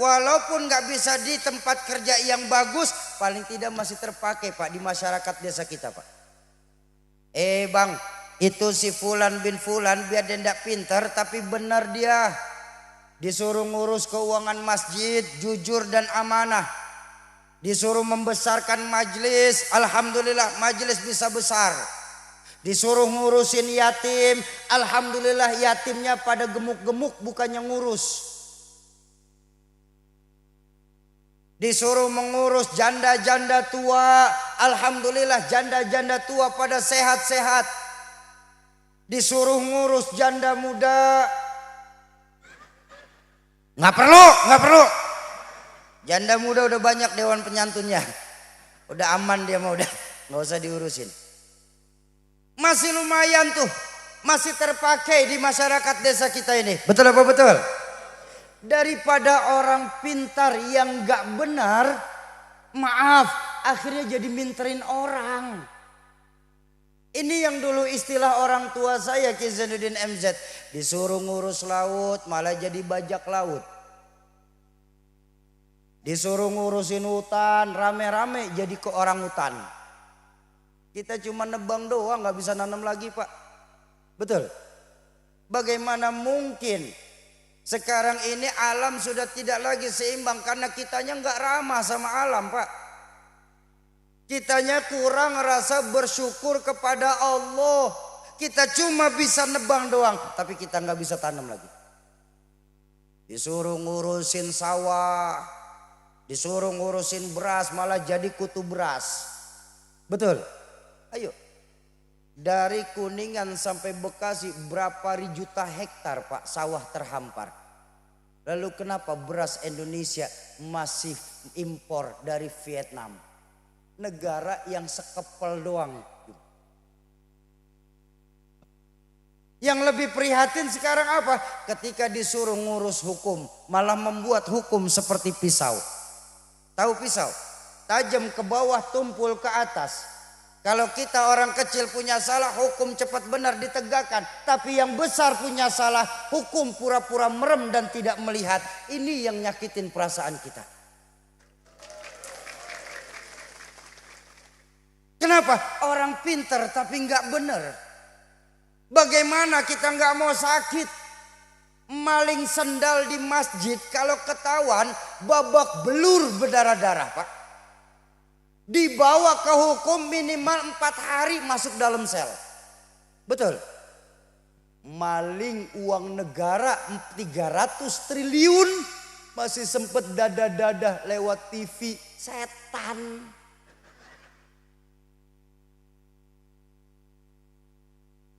Speaker 1: walaupun nggak bisa di tempat kerja yang bagus, paling tidak masih terpakai Pak di masyarakat desa kita Pak. Bang, itu si Fulan bin Fulan biar dia tidak pintar tapi benar dia. Disuruh ngurus keuangan masjid, jujur dan amanah. Disuruh membesarkan majelis, alhamdulillah majelis bisa besar. Disuruh ngurusin yatim, alhamdulillah yatimnya pada gemuk-gemuk bukannya ngurus. Disuruh mengurus janda-janda tua, alhamdulillah janda-janda tua pada sehat-sehat. Disuruh ngurus janda muda, nggak perlu. Janda muda udah banyak dewan penyantunnya, udah aman dia mah, udah nggak usah diurusin. Masih lumayan tuh, masih terpakai di masyarakat desa kita ini. Betul apa betul? Daripada orang pintar yang gak benar, maaf, akhirnya jadi minterin orang. Ini yang dulu istilah orang tua saya Ki Zainuddin MZ. Disuruh ngurus laut malah jadi bajak laut. Disuruh ngurusin hutan rame-rame jadi ke orang hutan. Kita cuma nebang doang gak bisa nanam lagi Pak. Betul? Bagaimana mungkin sekarang ini alam sudah tidak lagi seimbang karena kitanya nggak ramah sama alam Pak. Kitanya kurang rasa bersyukur kepada Allah. Kita cuma bisa nebang doang tapi kita nggak bisa tanam lagi. Disuruh ngurusin sawah, disuruh ngurusin beras malah jadi kutu beras. Betul? Ayo. Dari Kuningan sampai Bekasi berapa juta hektar Pak sawah terhampar. Lalu kenapa beras Indonesia masih impor dari Vietnam? Negara yang sekepel doang. Yang lebih prihatin sekarang apa? Ketika disuruh ngurus hukum malah membuat hukum seperti pisau. Tahu pisau? Tajam ke bawah, tumpul ke atas. Kalau kita orang kecil punya salah, hukum cepat benar ditegakkan. Tapi yang besar punya salah, hukum pura-pura merem dan tidak melihat. Ini yang nyakitin perasaan kita. Kenapa? Orang pintar tapi nggak benar. Bagaimana kita nggak mau sakit? Maling sendal di masjid kalau ketahuan babak belur berdarah-darah Pak. Dibawa ke hukum minimal 4 hari masuk dalam sel. Betul? Maling uang negara 300 triliun masih sempet dadah-dadah lewat TV. Setan.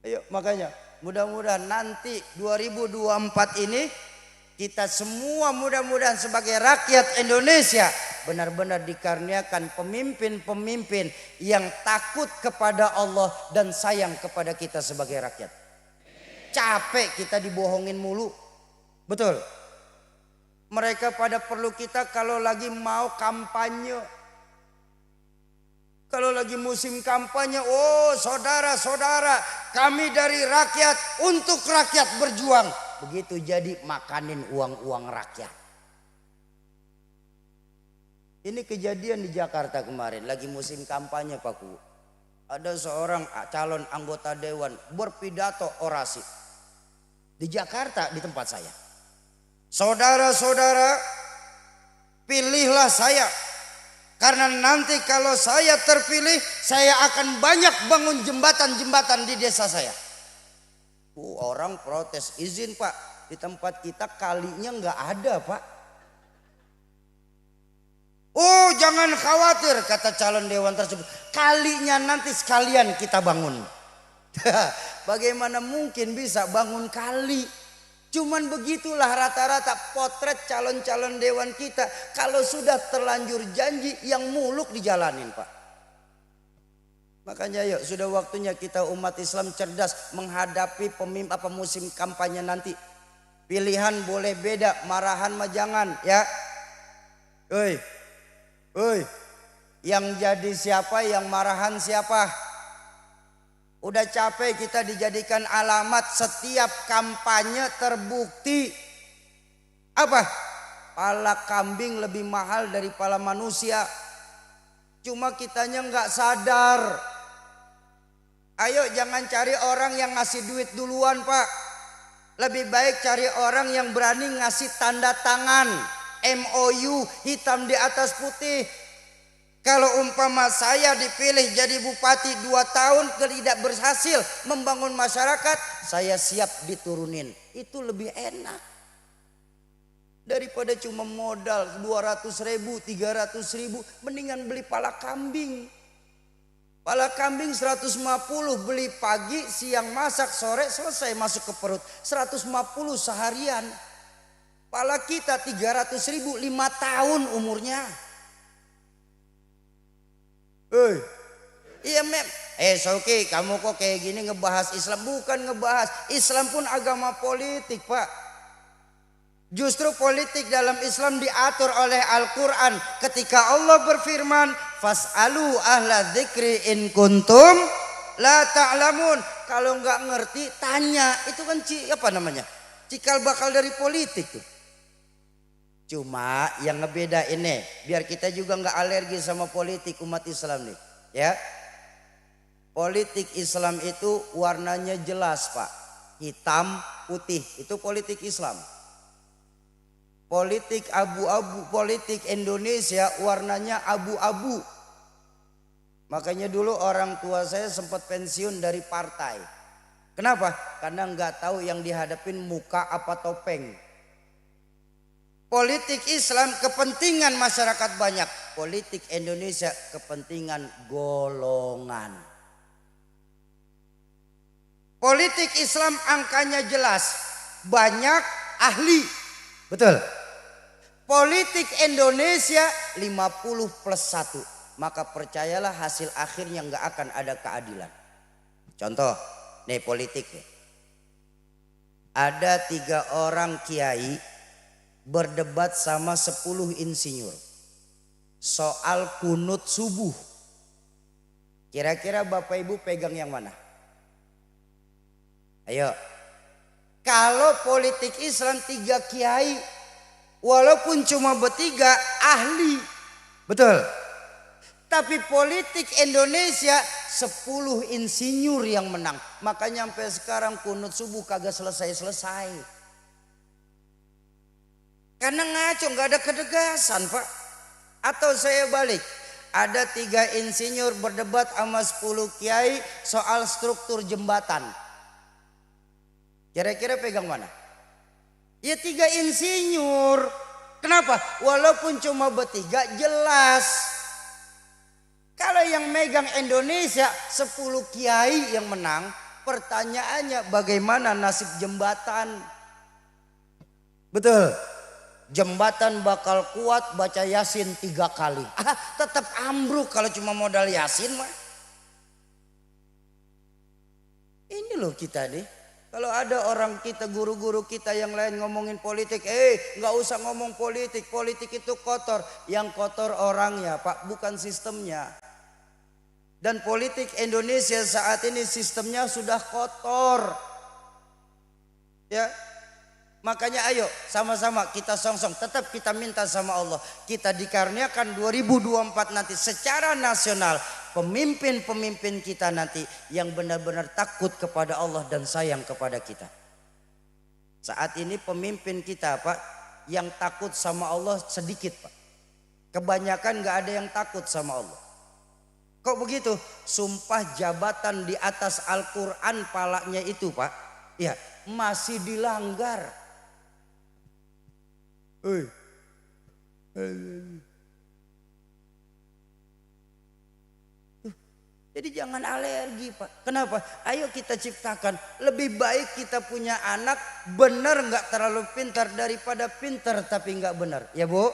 Speaker 1: Ayo makanya mudah-mudahan nanti 2024 ini kita semua mudah-mudahan sebagai rakyat Indonesia benar-benar dikaruniakan pemimpin-pemimpin yang takut kepada Allah dan sayang kepada kita sebagai rakyat. Capek kita dibohongin mulu. Betul? Mereka pada perlu kita kalau lagi mau kampanye. Kalau lagi musim kampanye, oh saudara-saudara, kami dari rakyat untuk rakyat berjuang. Begitu jadi makanin uang-uang rakyat. Ini kejadian di Jakarta kemarin, lagi musim kampanye Pak Ku. Ada seorang calon anggota dewan berpidato orasi di Jakarta, di tempat saya. Saudara-saudara, pilihlah saya. Karena nanti kalau saya terpilih, saya akan banyak bangun jembatan-jembatan di desa saya. Orang protes, izin Pak, di tempat kita kalinya nggak ada Pak. Oh jangan khawatir, kata calon dewan tersebut, kalinya nanti sekalian kita bangun. Bagaimana mungkin bisa bangun kali? Cuman begitulah rata-rata potret calon-calon dewan kita. Kalau sudah terlanjur janji, yang muluk dijalanin Pak. Makanya yuk, sudah waktunya kita umat Islam cerdas menghadapi musim kampanye nanti. Pilihan boleh beda, marahan mah jangan ya. Yang jadi siapa, yang marahan siapa? Udah capek kita dijadikan alamat, setiap kampanye terbukti apa? Pala kambing lebih mahal dari pala manusia. Cuma kitanya nggak sadar. Ayo jangan cari orang yang ngasih duit duluan Pak. Lebih baik cari orang yang berani ngasih tanda tangan MOU hitam di atas putih. Kalau umpama saya dipilih jadi bupati 2 tahun tidak berhasil membangun masyarakat, saya siap diturunin. Itu lebih enak. Daripada cuma modal 200.000, 300.000, mendingan beli pala kambing. Pala kambing 150, beli pagi, siang masak, sore selesai masuk ke perut. 150 seharian. Pala kita 300.000, 5 tahun umurnya. Iya mem. Soki, kamu kok kayak gini ngebahas Islam? Bukan ngebahas, Islam pun agama politik Pak. Justru politik dalam Islam diatur oleh Al-Quran. Ketika Allah berfirman, fas'alu ahla dzikri in kuntum la ta'lamun. Kalau nggak ngerti tanya. Itu kan cikal bakal dari politik tuh. Cuma yang ngebeda ini, biar kita juga nggak alergi sama politik umat Islam nih, ya. Politik Islam itu warnanya jelas Pak, hitam putih, itu politik Islam. Politik abu-abu, politik Indonesia warnanya abu-abu. Makanya dulu orang tua saya sempat pensiun dari partai. Kenapa? Karena nggak tahu yang dihadapin muka apa topeng. Politik Islam kepentingan masyarakat banyak. Politik Indonesia kepentingan golongan. Politik Islam angkanya jelas. Banyak ahli. Betul. Politik Indonesia 50+1. Maka percayalah hasil akhirnya nggak akan ada keadilan. Contoh, nih politik. Ada 3 orang kiai berdebat sama 10 insinyur soal kunut subuh. Kira-kira Bapak Ibu pegang yang mana? Ayo. Kalau politik Islam 3 kiai, walaupun cuma bertiga ahli. Betul. Tapi politik Indonesia 10 insinyur yang menang. Makanya sampai sekarang kunut subuh kagak selesai-selesai. Karena ngaco, nggak ada ketegasan Pak. Atau saya balik, ada 3 insinyur berdebat sama 10 kiai soal struktur jembatan. Kira-kira pegang mana? Ya 3 insinyur. Kenapa? Walaupun cuma bertiga jelas. Kalau yang megang Indonesia 10 kiai yang menang, pertanyaannya bagaimana nasib jembatan? Betul. Jembatan bakal kuat baca Yasin 3 kali. Tetap ambruk kalau cuma modal Yasin mah. Ini loh kita nih. Kalau ada orang kita, guru-guru kita yang lain ngomongin politik, nggak usah ngomong politik. Politik itu kotor. Yang kotor orangnya Pak, bukan sistemnya. Dan politik Indonesia saat ini sistemnya sudah kotor. Ya. Makanya ayo sama-sama kita songsong, tetap kita minta sama Allah. Kita dikaruniakan 2024 nanti secara nasional pemimpin-pemimpin kita nanti yang benar-benar takut kepada Allah dan sayang kepada kita. Saat ini pemimpin kita Pak yang takut sama Allah sedikit Pak. Kebanyakan gak ada yang takut sama Allah. Kok begitu? Sumpah jabatan di atas Al-Quran palanya itu Pak, ya masih dilanggar. Jadi jangan alergi Pak. Kenapa? Ayo kita ciptakan. Lebih baik kita punya anak benar nggak terlalu pintar daripada pintar tapi nggak benar. Ya Bu?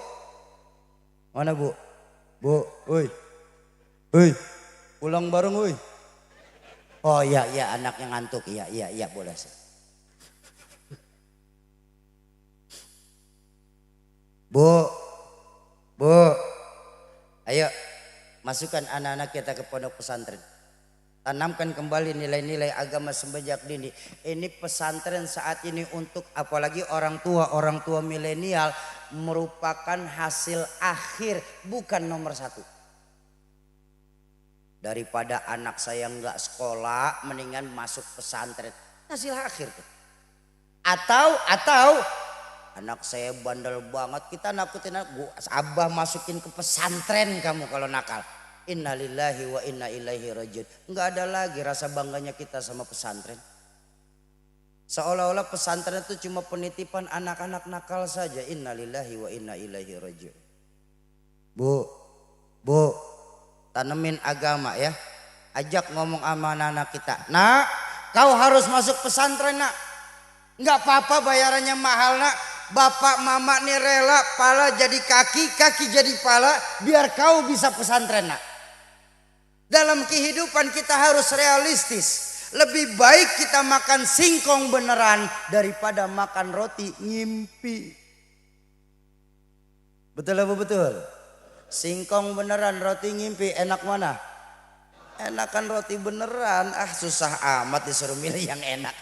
Speaker 1: Mana Bu? Bu, oi. Oi. Pulang bareng oi. Oh iya iya anaknya ngantuk. Iya boleh. Bu, ayo masukkan anak-anak kita ke pondok pesantren. Tanamkan kembali nilai-nilai agama semenjak dini. Ini pesantren saat ini untuk apalagi orang tua milenial merupakan hasil akhir bukan nomor satu. Daripada anak saya nggak sekolah, mendingan masuk pesantren. Hasil akhir tuh. Atau anak saya bandel banget, kita nakutin abah masukin ke pesantren kamu kalau nakal. Innalillahi wa inna ilaihi rajiun. Enggak ada lagi rasa bangganya kita sama pesantren. Seolah-olah pesantren itu cuma penitipan anak-anak nakal saja. Innalillahi wa inna ilaihi rajiun. Bu, tanemin agama ya. Ajak ngomong sama anak-anak kita. Nak, kau harus masuk pesantren nak. Enggak apa-apa bayarannya mahal nak. Bapak mama nih rela pala jadi kaki jadi pala biar kau bisa pesantren nak. Dalam kehidupan kita harus realistis. Lebih baik kita makan singkong beneran daripada makan roti ngimpi. Betul apa betul? Singkong beneran roti ngimpi enak mana? Enakan roti beneran. Ah susah amat disuruh milih yang enak.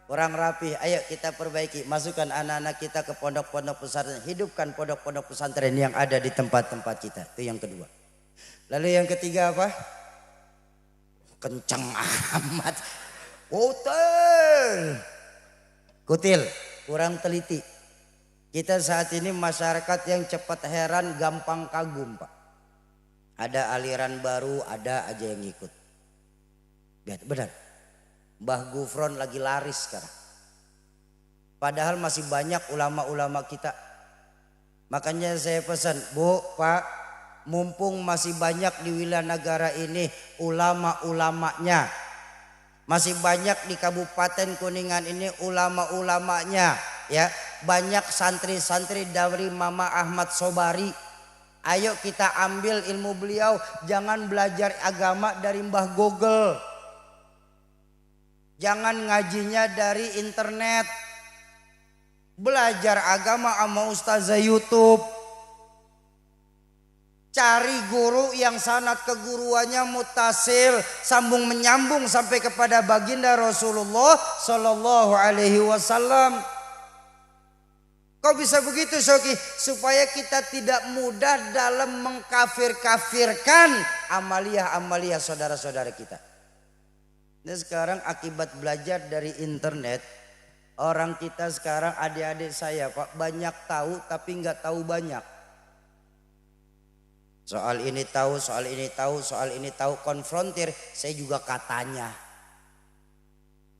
Speaker 1: Kurang rapi. Ayo kita perbaiki. Masukkan anak-anak kita ke pondok-pondok pesantren. Hidupkan pondok-pondok pesantren yang ada di tempat-tempat kita. Itu yang kedua. Lalu yang ketiga apa? Kencang amat. Kutil. Kurang teliti. Kita saat ini masyarakat yang cepat heran, gampang kagum Pak. Ada aliran baru, ada aja yang ikut. Benar. Mbah Gufron lagi laris sekarang. Padahal masih banyak ulama-ulama kita. Makanya saya pesan, Bu, Pak, mumpung masih banyak di wilayah negara ini ulama-ulamanya. Masih banyak di Kabupaten Kuningan ini ulama-ulamanya. Ya, banyak santri-santri dari Mama Ahmad Sobari. Ayo kita ambil ilmu beliau. Jangan belajar agama dari Mbah Google. Jangan ngajinya dari internet. Belajar agama sama ustazah YouTube. Cari guru yang sanad keguruannya mutasil, sambung menyambung sampai kepada baginda Rasulullah Sallallahu Alaihi Wasallam. Kok bisa begitu Soki? Supaya kita tidak mudah dalam mengkafir-kafirkan amaliyah-amaliyah saudara-saudara kita. Nah sekarang akibat belajar dari internet, orang kita sekarang adik-adik saya Pak banyak tahu tapi nggak tahu banyak. Soal ini tahu, soal ini tahu, soal ini tahu, konfrontir, saya juga katanya.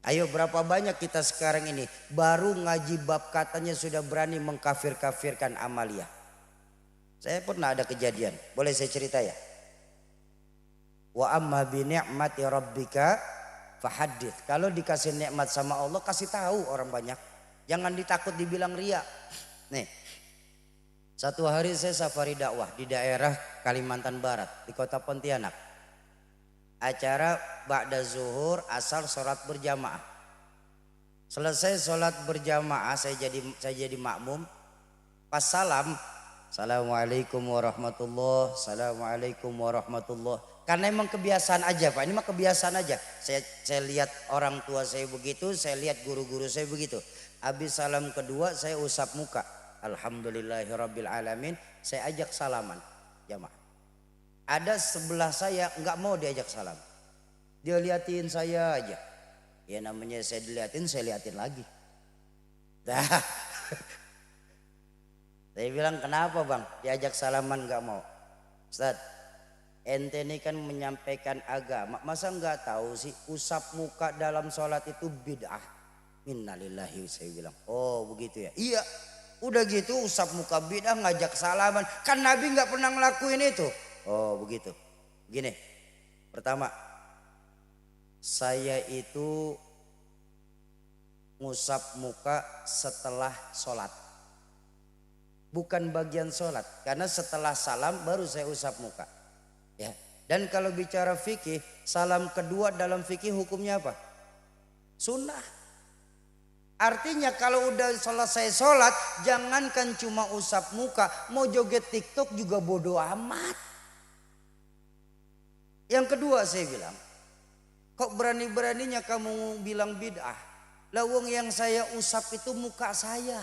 Speaker 1: Ayo berapa banyak kita sekarang ini baru ngaji bab katanya sudah berani mengkafir-kafirkan amaliyah. Saya pernah ada kejadian, boleh saya cerita ya? Wa amma bi ni'mati rabbika fahaddits. Kalau dikasih nikmat sama Allah kasih tahu orang banyak. Jangan ditakut dibilang ria. Nih. Satu hari saya safari dakwah di daerah Kalimantan Barat di kota Pontianak. Acara ba'da zuhur asal sholat berjamaah. Selesai sholat berjamaah saya jadi makmum. Pas salam, assalamualaikum warahmatullah, assalamualaikum warahmatullah. Karena emang kebiasaan aja Pak, ini mah kebiasaan aja. Saya lihat orang tua saya begitu, saya lihat guru-guru saya begitu. Habis salam kedua saya usap muka. Alhamdulillahirabbil alamin, saya ajak salaman jamaah. Ada sebelah saya nggak mau diajak salam. Dia liatin saya aja. Ya namanya saya diliatin, saya liatin lagi. Nah, saya bilang kenapa bang? Diajak salaman nggak mau. Ustaz, ente ini kan menyampaikan agama. Masa nggak tahu sih usap muka dalam sholat itu bid'ah. Innalillahi, saya bilang. Oh begitu ya. Iya. Udah gitu usap muka bid'ah, ngajak salaman. Kan Nabi nggak pernah ngelakuin itu. Oh begitu. Gini. Pertama, saya itu ngusap muka setelah sholat. Bukan bagian sholat. Karena setelah salam baru saya usap muka. Ya. Dan kalau bicara fikih, salam kedua dalam fikih hukumnya apa? Sunnah. Artinya kalau udah selesai sholat, jangankan cuma usap muka, mau joget TikTok juga bodoh amat. Yang kedua saya bilang, kok berani-beraninya kamu bilang bid'ah? Lawang yang saya usap itu muka saya.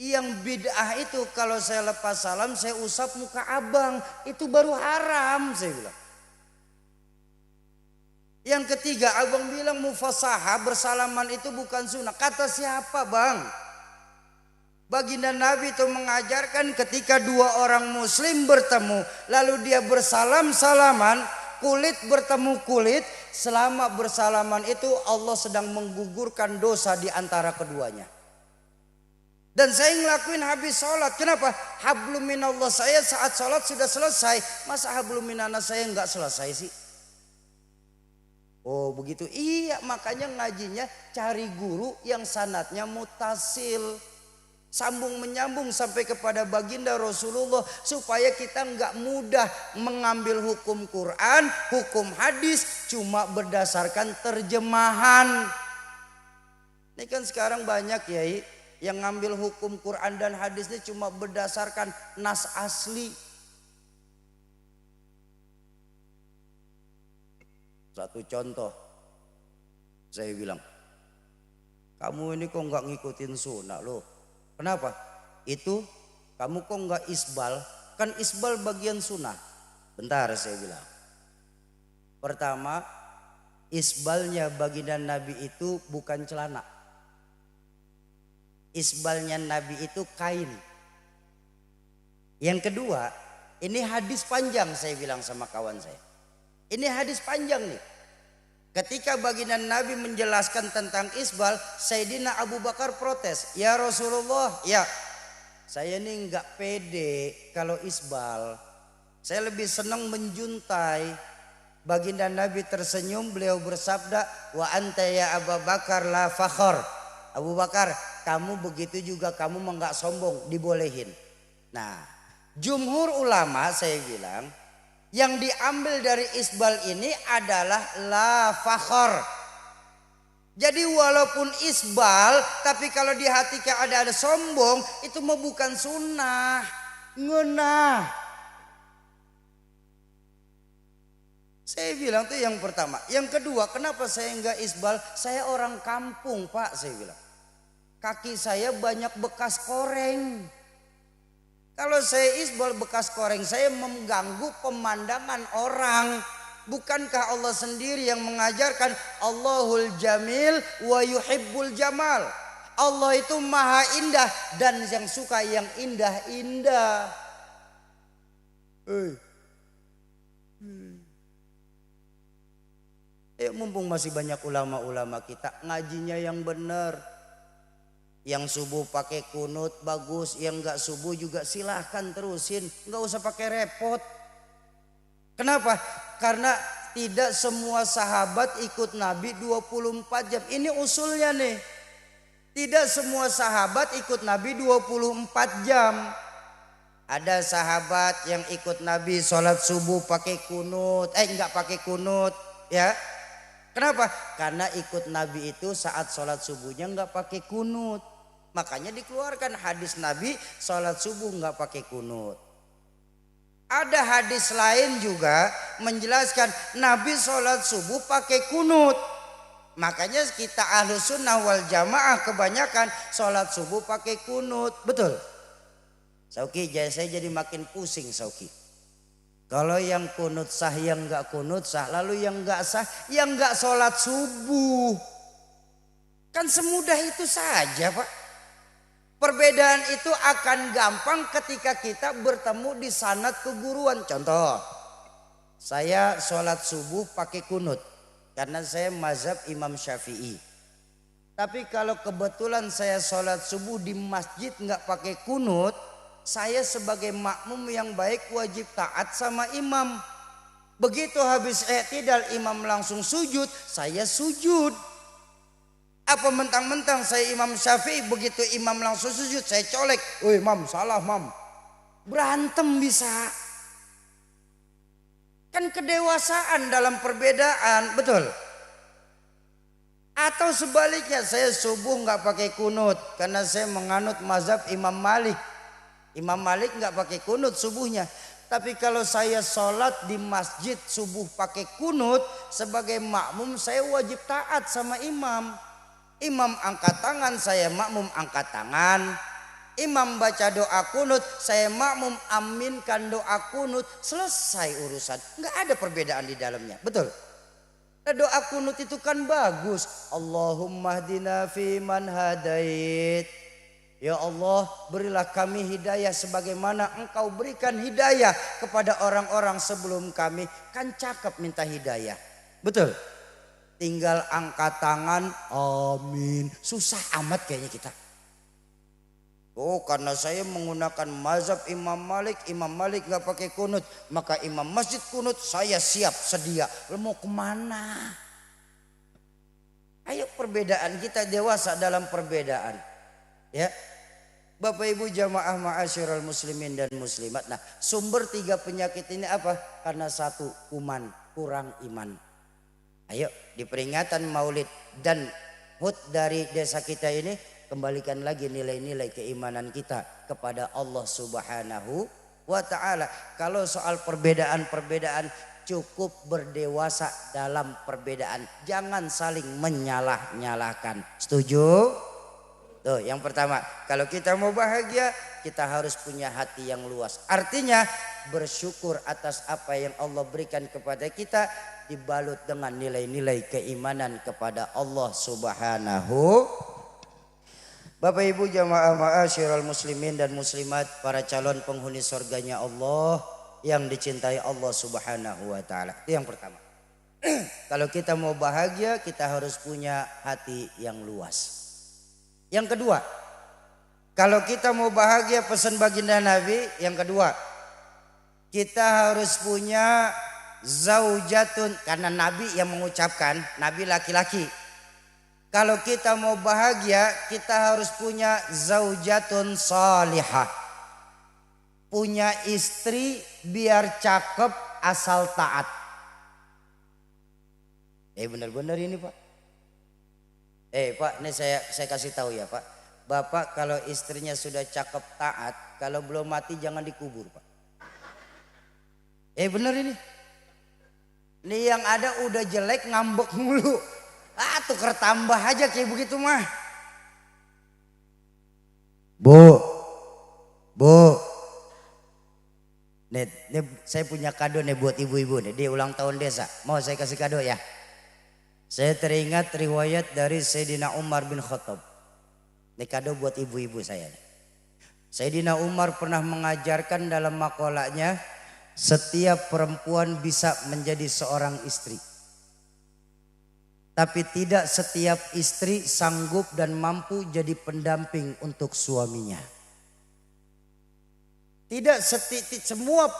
Speaker 1: Yang bid'ah itu kalau saya lepas salam saya usap muka abang. Itu baru haram saya bilang. Yang ketiga abang bilang mufasahah bersalaman itu bukan sunnah. Kata siapa bang? Baginda Nabi itu mengajarkan ketika dua orang muslim bertemu. Lalu dia bersalam-salaman. Kulit bertemu kulit, selama bersalaman itu Allah sedang menggugurkan dosa di antara keduanya. Dan saya ngelakuin habis sholat. Kenapa? Hablum minallah saya saat sholat sudah selesai. Masa hablum minana saya nggak selesai sih? Oh begitu. Iya makanya ngajinya cari guru yang sanadnya mutasil. Sambung menyambung sampai kepada baginda Rasulullah supaya kita nggak mudah mengambil hukum Quran, hukum hadis cuma berdasarkan terjemahan. Ini kan sekarang banyak ya yang ngambil hukum Quran dan hadis ini cuma berdasarkan nas asli. Satu contoh, saya bilang, kamu ini kok nggak ngikutin sunnah loh. Kenapa? Itu kamu kok nggak isbal? Kan isbal bagian sunnah. Bentar saya bilang. Pertama, isbalnya baginda Nabi itu bukan celana. Isbalnya Nabi itu kain. Yang kedua, ini hadis panjang saya bilang sama kawan saya. Ini hadis panjang nih. Ketika baginda Nabi menjelaskan tentang isbal, Sayyidina Abu Bakar protes. Ya Rasulullah, ya saya ini nggak pede kalau isbal. Saya lebih senang menjuntai. Baginda Nabi tersenyum, beliau bersabda, wa anta ya Abu Bakar la fakhar. Abu Bakar, kamu begitu juga kamu nggak sombong, dibolehin. Nah, jumhur ulama saya bilang, yang diambil dari isbal ini adalah la fakhar. Jadi walaupun isbal, tapi kalau di hati ada sombong, itu mah bukan sunnah. Ngenah. Saya bilang itu yang pertama. Yang kedua, kenapa saya enggak isbal? Saya orang kampung Pak, saya bilang. Kaki saya banyak bekas koreng. Kalau saya isbal bekas koreng, saya mengganggu pemandangan orang. Bukankah Allah sendiri yang mengajarkan Allahul Jamil wa yuhibbul jamal. Allah itu maha indah dan yang suka yang indah-indah. Mumpung masih banyak ulama-ulama kita, ngajinya yang benar. Yang subuh pakai kunut bagus, yang enggak subuh juga silahkan terusin, enggak usah pakai repot. Kenapa? Karena tidak semua sahabat ikut Nabi 24 jam. Ini usulnya nih. Tidak semua sahabat ikut Nabi 24 jam. Ada sahabat yang ikut Nabi sholat subuh pakai kunut, enggak pakai kunut, ya. Kenapa? Karena ikut Nabi itu saat sholat subuhnya nggak pakai kunut. Makanya dikeluarkan hadis Nabi sholat subuh nggak pakai kunut. Ada hadis lain juga menjelaskan Nabi sholat subuh pakai kunut. Makanya kita Ahlus Sunnah wal Jamaah kebanyakan sholat subuh pakai kunut. Betul? Sauki, saya jadi makin pusing Sauki. Kalau yang kunut sah, yang nggak kunut sah. Lalu yang nggak sah, yang nggak sholat subuh. Kan semudah itu saja Pak. Perbedaan itu akan gampang ketika kita bertemu di sanad keguruan. Contoh, saya sholat subuh pakai kunut. Karena saya mazhab Imam Syafi'i. Tapi kalau kebetulan saya sholat subuh di masjid nggak pakai kunut, saya sebagai makmum yang baik wajib taat sama imam. Begitu habis i'tidal imam langsung sujud, saya sujud. Apa mentang-mentang saya Imam Syafi'i, begitu imam langsung sujud saya colek, "Woi mam, salah mam." Berantem bisa. Kan kedewasaan dalam perbedaan, betul? Atau sebaliknya, saya subuh nggak pakai kunut karena saya menganut mazhab Imam Malik. Imam Malik nggak pakai kunut subuhnya. Tapi kalau saya sholat di masjid subuh pakai kunut, sebagai makmum saya wajib taat sama imam. Imam angkat tangan, saya makmum angkat tangan. Imam baca doa kunut, saya makmum aminkan doa kunut, selesai urusan. Nggak ada perbedaan di dalamnya, betul? Nah, doa kunut itu kan bagus. Allahumma hdina fiman hadait. Ya Allah, berilah kami hidayah sebagaimana Engkau berikan hidayah kepada orang-orang sebelum kami. Kan cakep minta hidayah, betul? Tinggal angkat tangan, amin. Susah amat kayaknya kita. Oh, karena saya menggunakan mazhab Imam Malik nggak pakai kunut, maka imam masjid kunut, saya siap sedia. Mau kemana? Ayo, perbedaan kita dewasa dalam perbedaan, ya. Bapak Ibu jamaah ma'asyiral muslimin dan muslimat. Nah, sumber 3 penyakit ini apa? Karena 1, kuman, kurang iman. Ayo, di peringatan Maulid dan HUT dari desa kita ini, kembalikan lagi nilai-nilai keimanan kita kepada Allah Subhanahu wa ta'ala. Kalau soal perbedaan-perbedaan, cukup berdewasa dalam perbedaan. Jangan saling menyalah-nyalahkan. Setuju? Tuh, yang pertama, kalau kita mau bahagia, kita harus punya hati yang luas. Artinya bersyukur atas apa yang Allah berikan kepada kita, dibalut dengan nilai-nilai keimanan kepada Allah Subhanahu. Bapak Ibu jamaah ma'asyiral muslimin dan muslimat, para calon penghuni surganya Allah yang dicintai Allah Subhanahu wa ta'ala. Itu yang pertama. Kalau kita mau bahagia, kita harus punya hati yang luas. Yang kedua, kalau kita mau bahagia, pesan baginda Nabi, yang kedua, kita harus punya zaujatun, karena Nabi yang mengucapkan, Nabi laki-laki. Kalau kita mau bahagia, kita harus punya zaujatun salihah. Punya istri biar cakep asal taat. Benar-benar ini Pak. Pak, ini saya kasih tahu ya Pak. Bapak kalau istrinya sudah cakep taat, kalau belum mati jangan dikubur Pak. Benar ini. Ini yang ada udah jelek ngambek mulu. Tuker tambah aja kayak begitu mah. Bu. Nih, saya punya kado nih buat ibu-ibu nih. Dia ulang tahun desa. Mau saya kasih kado ya? Saya teringat riwayat dari Sayyidina Umar bin Khattab. Ini kado buat ibu-ibu saya. Sayyidina Umar pernah mengajarkan dalam makolahnya, setiap perempuan bisa menjadi seorang istri. Tapi tidak setiap istri sanggup dan mampu jadi pendamping untuk suaminya. Tidak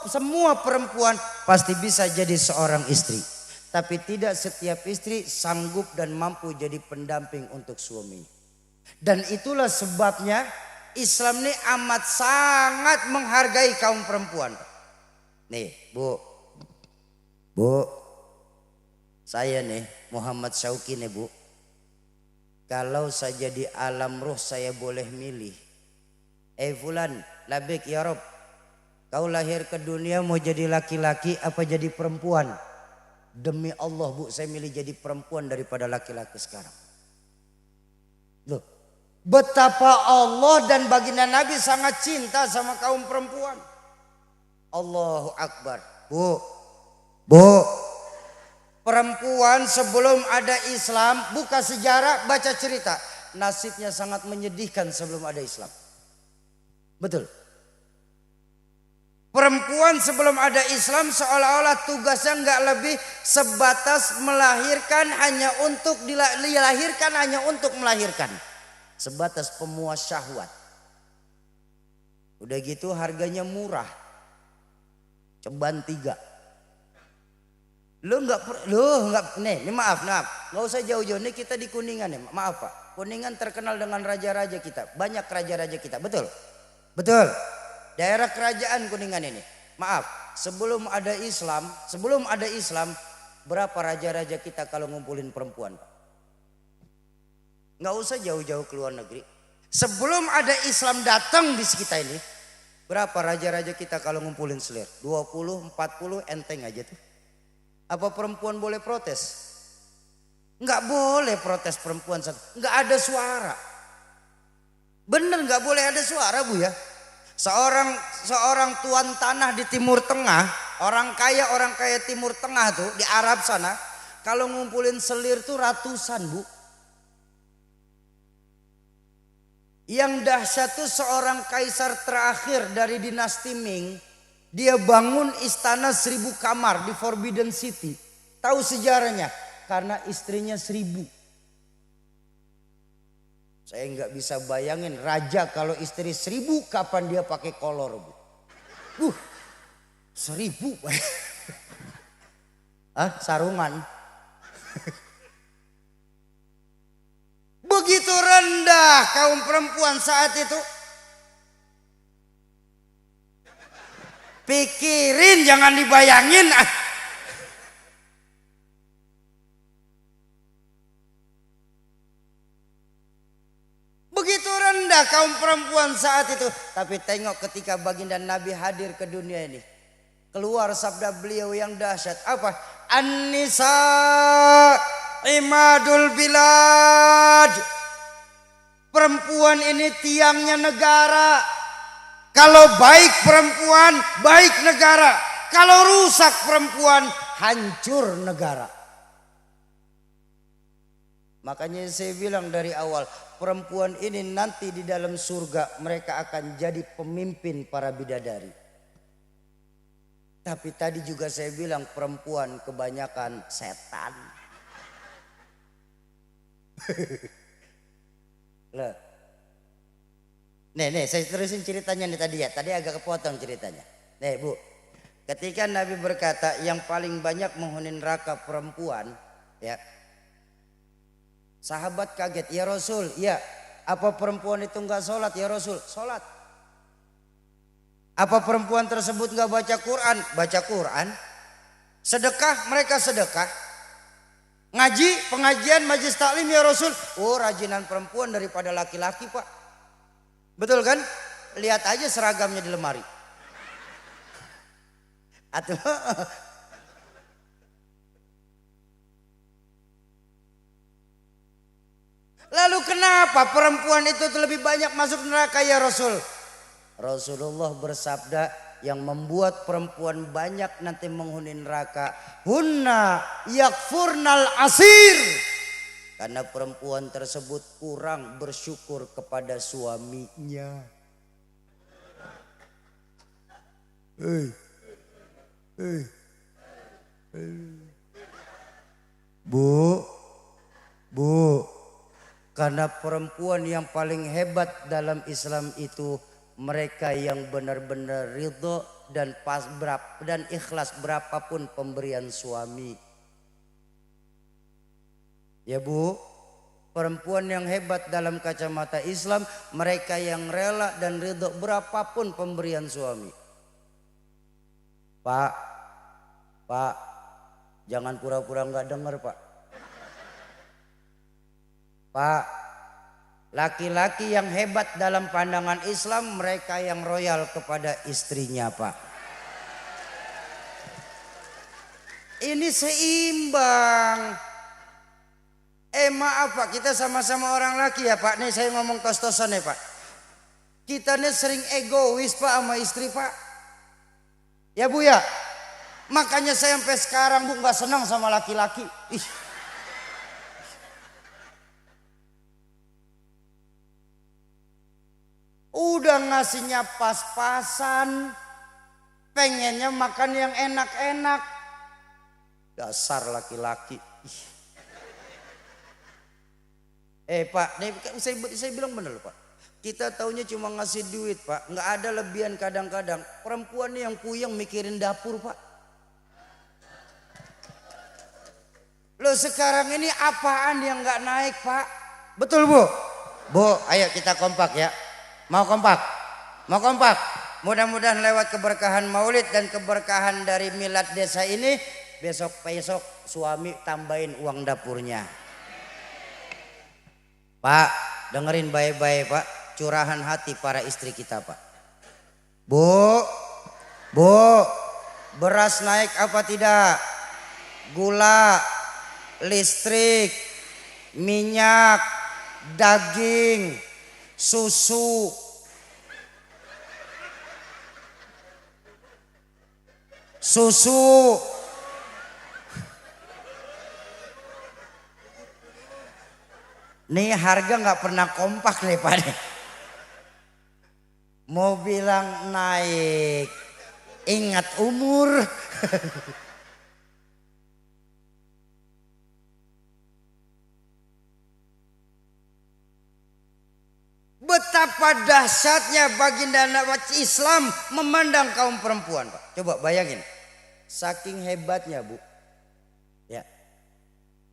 Speaker 1: semua perempuan pasti bisa jadi seorang istri. Tapi tidak setiap istri sanggup dan mampu jadi pendamping untuk suaminya. Dan itulah sebabnya Islam ini amat sangat menghargai kaum perempuan. Nih Bu. Saya nih Muhammad Syauqi nih Bu. Kalau saja di alam ruh saya boleh milih. Fulan, labik ya Rob. Kau lahir ke dunia mau jadi laki-laki apa jadi perempuan? Demi Allah Bu, saya milih jadi perempuan daripada laki-laki sekarang. Loh, betapa Allah dan baginda Nabi sangat cinta sama kaum perempuan. Allahu Akbar. Bu, perempuan sebelum ada Islam, buka sejarah, baca cerita. Nasibnya sangat menyedihkan sebelum ada Islam. Betul. Perempuan sebelum ada Islam seolah-olah tugasnya nggak lebih sebatas melahirkan hanya untuk dilahirkan hanya untuk melahirkan. Sebatas pemuas syahwat. Udah gitu harganya murah. Ceban 3. Lu nggak nih maaf nggak usah jauh-jauh nih, kita di Kuningan nih, maaf Pak. Kuningan terkenal dengan raja-raja kita, banyak raja-raja kita, betul daerah kerajaan Kuningan ini. Maaf, sebelum ada Islam berapa raja-raja kita kalau ngumpulin perempuan Pak? Nggak usah jauh-jauh ke luar negeri, sebelum ada Islam datang di sekitar ini, berapa raja-raja kita kalau ngumpulin selir? 20, 40 enteng aja tuh. Apa perempuan boleh protes? Nggak boleh protes perempuan, nggak ada suara. Bener nggak boleh ada suara Bu ya. Seorang tuan tanah di Timur Tengah, orang kaya Timur Tengah tuh di Arab sana, kalau ngumpulin selir tuh ratusan Bu. Yang dahsyat tuh seorang kaisar terakhir dari dinasti Ming. Dia bangun istana 1000 kamar di Forbidden City. Tahu sejarahnya? Karena istrinya 1000. Saya nggak bisa bayangin raja kalau istri 1000 kapan dia pakai kolor Bu. 1000. Sarungan. Begitu rendah kaum perempuan saat itu. Pikirin, jangan dibayangin. Begitu rendah kaum perempuan saat itu. Tapi tengok ketika baginda Nabi hadir ke dunia ini, keluar sabda beliau yang dahsyat. Apa? An-nisa imadul bilad. Perempuan ini tiangnya negara. Kalau baik perempuan, baik negara. Kalau rusak perempuan, hancur negara. Makanya saya bilang dari awal, perempuan ini nanti di dalam surga mereka akan jadi pemimpin para bidadari. Tapi tadi juga saya bilang perempuan kebanyakan setan. Loh. Nih, saya terusin ceritanya nih tadi ya. Tadi agak kepotong ceritanya. Nih Bu, ketika Nabi berkata yang paling banyak menghuni neraka perempuan, ya. Sahabat kaget, ya Rasul, ya. Apa perempuan itu enggak sholat ya Rasul? Sholat. Apa perempuan tersebut enggak baca Quran? Baca Quran. Sedekah, mereka sedekah. Ngaji, pengajian, majlis taklim ya Rasul. Oh, rajinan perempuan daripada laki-laki Pak. Betul kan? Lihat aja seragamnya di lemari. Atau lalu kenapa perempuan itu lebih banyak masuk neraka ya Rasul? Rasulullah bersabda yang membuat perempuan banyak nanti menghuni neraka, hunna yakfurnal asir. Karena perempuan tersebut kurang bersyukur kepada suaminya. Bu, karena perempuan yang paling hebat dalam Islam itu mereka yang benar-benar ridho dan ikhlas berapapun pemberian suami. Ya Bu, perempuan yang hebat dalam kacamata Islam mereka yang rela dan ridho berapapun pemberian suami. Pak, Jangan pura-pura nggak dengar Pak. Pak, laki-laki yang hebat dalam pandangan Islam mereka yang royal kepada istrinya Pak. Ini seimbang. Maaf Pak, kita sama-sama orang laki ya Pak. Nih saya ngomong tos-tosan ya Pak. Kita nih sering egois Pak sama istri Pak. Ya Bu ya. Makanya saya sampai sekarang Bu nggak senang sama laki-laki. Udah ngasihnya pas-pasan, pengennya makan yang enak-enak. Dasar laki-laki. Pak, nih, saya bilang bener Pak. Kita taunya cuma ngasih duit Pak, nggak ada lebihan kadang-kadang. Perempuan nih yang puyeng mikirin dapur Pak. Loh sekarang ini apaan yang nggak naik Pak? Betul Bu? Bu, ayo kita kompak ya. Mau kompak? Mau kompak? Mudah-mudahan lewat keberkahan maulid dan keberkahan dari milad desa ini, besok-besok suami tambahin uang dapurnya. Pak, dengerin baik-baik Pak, curahan hati para istri kita Pak. Bu, beras naik apa tidak? Gula, listrik, minyak, daging, susu. Nih harga nggak pernah kompak nih Pak. Mau bilang naik, ingat umur. Betapa dahsyatnya baginda Nabi Islam memandang kaum perempuan Pak. Coba bayangin, saking hebatnya Bu. Ya.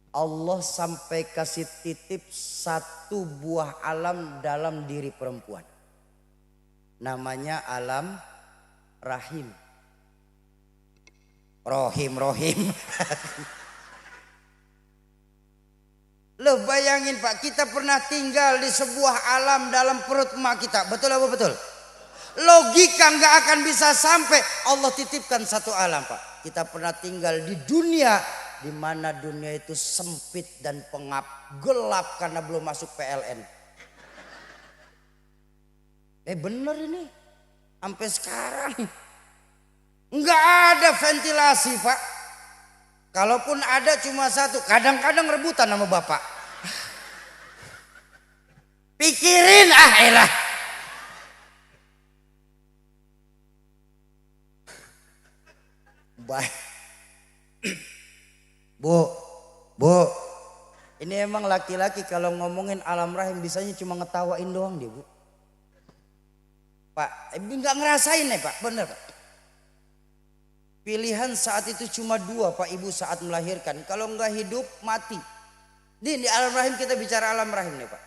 Speaker 1: Allah sampai kasih titip satu buah alam dalam diri perempuan. Namanya alam rahim. Rohim. Loh bayangin Pak, kita pernah tinggal di sebuah alam dalam perut emak kita. Betul apa betul? Logika nggak akan bisa sampai. Allah titipkan satu alam Pak. Kita pernah tinggal di dunia di mana dunia itu sempit dan pengap, gelap karena belum masuk PLN. Bener ini, sampai sekarang nggak ada ventilasi Pak. Kalaupun ada cuma satu, kadang-kadang rebutan sama bapak. Pikirin elah. Baik. Bu, ini emang laki-laki kalau ngomongin alam rahim bisanya cuma ngetawain doang dia Bu. Pak, nggak ngerasain ya Pak, bener Pak. Pilihan saat itu cuma dua Pak Ibu saat melahirkan. Kalau nggak hidup mati. Di alam rahim kita bicara alam rahim nih Pak.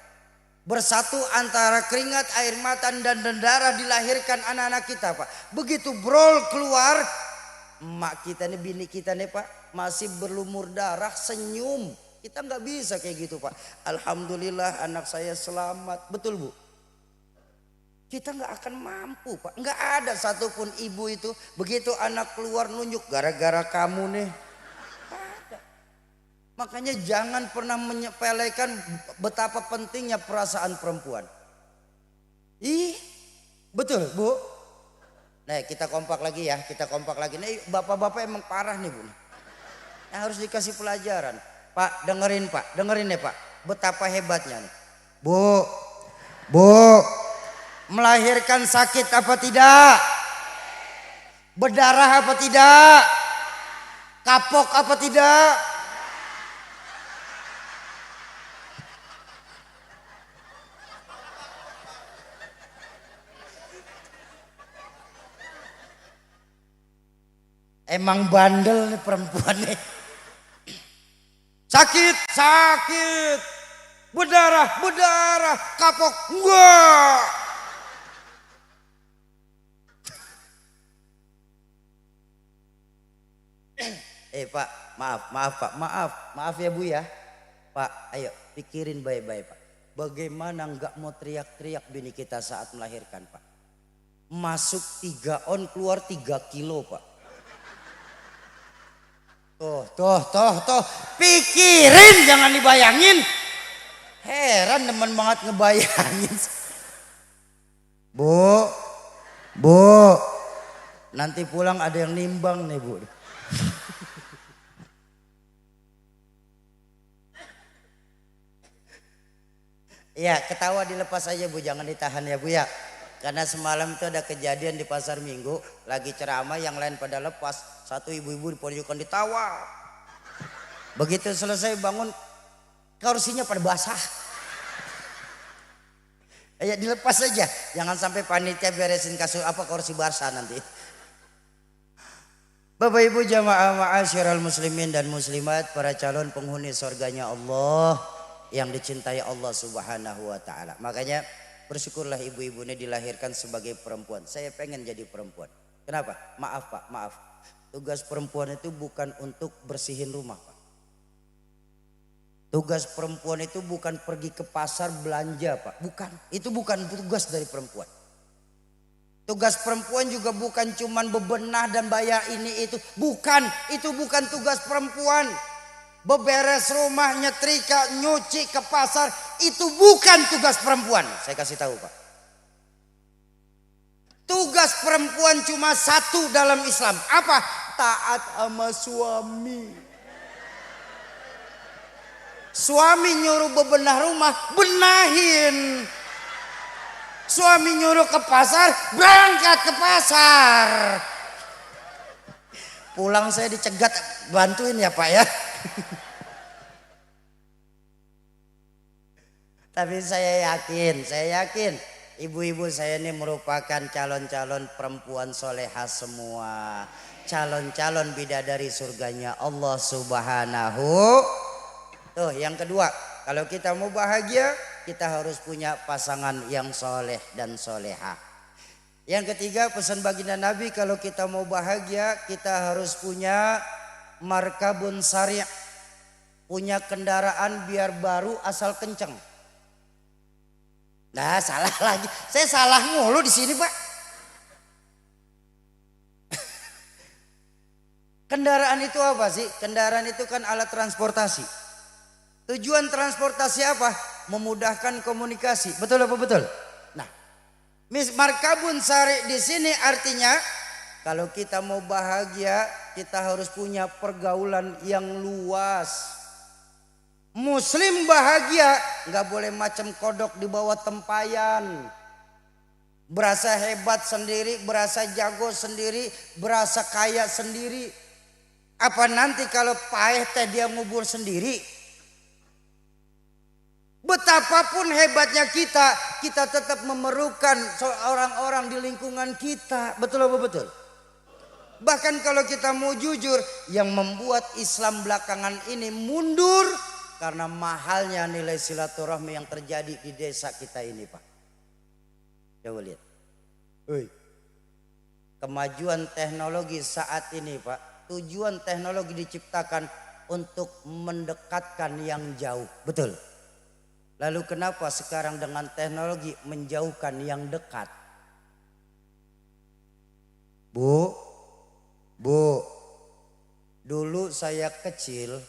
Speaker 1: Bersatu antara keringat, air mata dan darah dilahirkan anak-anak kita Pak. Begitu brol keluar, emak kita nih, bini kita nih Pak, masih berlumur darah, senyum. Kita nggak bisa kayak gitu Pak. Alhamdulillah anak saya selamat. Betul Bu? Kita nggak akan mampu Pak. Nggak ada satupun ibu itu begitu anak keluar nunjuk gara-gara kamu nih. Ada. Makanya jangan pernah menyepelekan betapa pentingnya perasaan perempuan. Betul Bu? Nah kita kompak lagi ya, kita kompak lagi. Nih bapak-bapak emang parah nih Bu. Harus dikasih pelajaran. Pak dengerin nih Pak. Betapa hebatnya nih. Bu. Melahirkan sakit apa tidak? Berdarah apa tidak? Kapok apa tidak? Emang bandel nih perempuan nih. Sakit. Berdarah, kapok, enggak. Pak, Maaf Pak, maaf ya Bu ya. Pak, ayo pikirin baik-baik Pak. Bagaimana nggak mau teriak-teriak bini kita saat melahirkan Pak? Masuk 3 on, keluar 3 kilo Pak. Tuh. Pikirin, jangan dibayangin. Heran teman banget ngebayangin. Bu, nanti pulang ada yang nimbang nih Bu. Ya ketawa dilepas aja Bu, jangan ditahan ya Bu ya. Karena semalam itu ada kejadian di pasar Minggu, lagi ceramah yang lain pada lepas, satu ibu-ibu di pojokan ditawa. Begitu selesai bangun, kursinya pada basah. Ya dilepas aja, jangan sampai panitia beresin kasur kursi basah nanti. Bapak Ibu jamaah ma'asyiral muslimin dan muslimat, para calon penghuni surganya Allah yang dicintai Allah Subhanahu wa taala. Makanya bersyukurlah ibu-ibu ini dilahirkan sebagai perempuan. Saya pengen jadi perempuan. Kenapa? Maaf Pak, maaf. Tugas perempuan itu bukan untuk bersihin rumah Pak. Tugas perempuan itu bukan pergi ke pasar belanja Pak. Bukan. Itu bukan tugas dari perempuan. Tugas perempuan juga bukan cuman bebenah dan bayar ini itu. Bukan. Itu bukan tugas perempuan. Beberes rumah, nyetrika, nyuci, ke pasar, itu bukan tugas perempuan. Saya kasih tahu Pak. Tugas perempuan cuma satu dalam Islam. Apa? Taat sama suami. Suami nyuruh bebenah rumah, benahin. Suami nyuruh ke pasar, berangkat ke pasar. Pulang saya dicegat, bantuin ya Pak ya. Tapi saya yakin ibu-ibu saya ini merupakan calon-calon perempuan soleha semua, calon-calon bidadari surganya Allah Subhanahu. Tuh yang kedua, kalau kita mau bahagia kita harus punya pasangan yang soleh dan soleha. Yang ketiga, pesan baginda Nabi, kalau kita mau bahagia kita harus punya markabun sari', punya kendaraan biar baru asal kenceng. Nah salah lagi, saya salah mulu di sini Pak. Kendaraan itu apa sih? Kendaraan itu kan alat transportasi. Tujuan transportasi apa? Memudahkan komunikasi. Betul apa betul? Nah, markabun sari di sini artinya kalau kita mau bahagia kita harus punya pergaulan yang luas. Muslim bahagia nggak boleh macam kodok di bawah tempayan. Berasa hebat sendiri, berasa jago sendiri, berasa kaya sendiri. Apa nanti kalau payah teh dia ngubur sendiri? Betapapun hebatnya kita tetap memerlukan orang-orang di lingkungan kita. Betul apa betul? Bahkan kalau kita mau jujur, yang membuat Islam belakangan ini mundur karena mahalnya nilai silaturahmi yang terjadi di desa kita ini Pak. Coba lihat. Kemajuan teknologi saat ini Pak, tujuan teknologi diciptakan untuk mendekatkan yang jauh. Betul. Lalu kenapa sekarang dengan teknologi menjauhkan yang dekat? Bu, dulu saya kecil,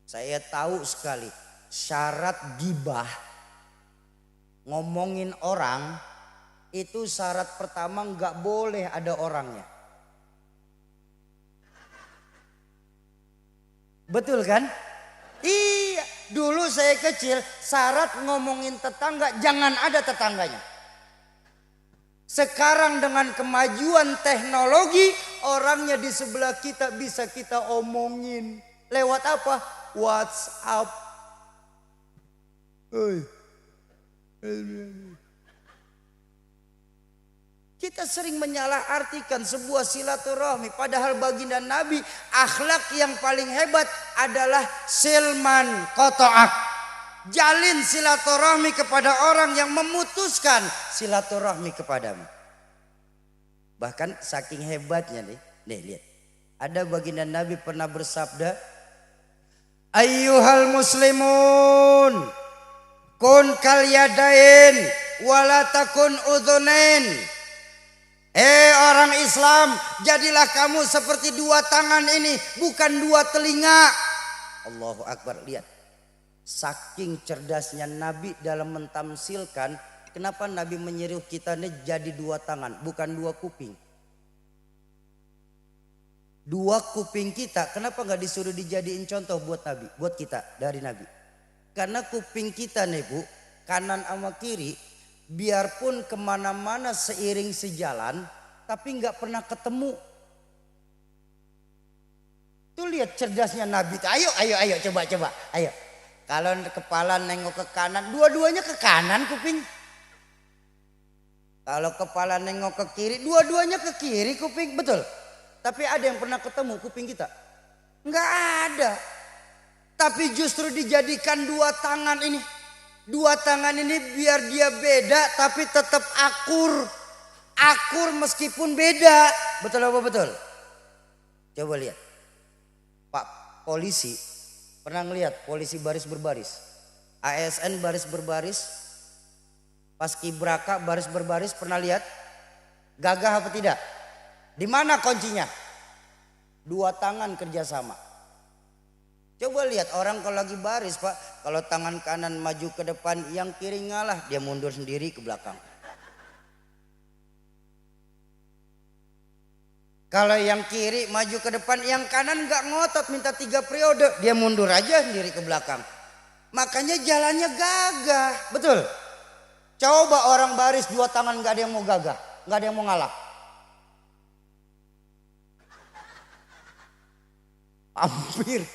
Speaker 1: saya tahu sekali syarat gibah ngomongin orang itu syarat pertama nggak boleh ada orangnya. Betul kan? Iya, dulu saya kecil syarat ngomongin tetangga jangan ada tetangganya. Sekarang dengan kemajuan teknologi orangnya di sebelah kita bisa kita omongin. Lewat apa? WhatsApp. Kita sering menyalahartikan sebuah silaturahmi. Padahal baginda Nabi akhlak yang paling hebat adalah silman qata'ak. Jalin silaturahmi kepada orang yang memutuskan silaturahmi kepadamu. Bahkan saking hebatnya nih lihat. Ada baginda Nabi pernah bersabda, ayyuhal muslimun kun kal yadain wala takun udhunain. Orang Islam, jadilah kamu seperti dua tangan ini, bukan dua telinga. Allahu Akbar. Lihat, saking cerdasnya Nabi dalam mentamsilkan, kenapa Nabi menyuruh kita nih jadi dua tangan, bukan dua kuping. Dua kuping kita, kenapa nggak disuruh dijadiin contoh buat Nabi, buat kita dari Nabi? Karena kuping kita nih Bu, kanan sama kiri, biarpun kemana-mana seiring sejalan, tapi nggak pernah ketemu. Tuh lihat cerdasnya Nabi. Ayo, coba, ayo. Kalau kepala nengok ke kanan, dua-duanya ke kanan kuping. Kalau kepala nengok ke kiri, dua-duanya ke kiri kuping, betul. Tapi ada yang pernah ketemu kuping kita? Enggak ada. Tapi justru dijadikan dua tangan ini. Dua tangan ini biar dia beda tapi tetap akur. Akur meskipun beda. Betul apa betul? Coba lihat. Pak polisi pernah ngelihat polisi baris berbaris. ASN baris berbaris. Paskibraka baris berbaris pernah lihat? Gagah apa tidak? Di mana kuncinya? Dua tangan kerjasama. Coba lihat orang kalau lagi baris Pak, kalau tangan kanan maju ke depan, yang kiri ngalah, dia mundur sendiri ke belakang. Kalau yang kiri maju ke depan, yang kanan nggak ngotot minta 3 periode, dia mundur aja sendiri ke belakang. Makanya jalannya gagah, betul. Coba orang baris dua tangan nggak ada yang mau gagah, nggak ada yang mau ngalah. Hampir.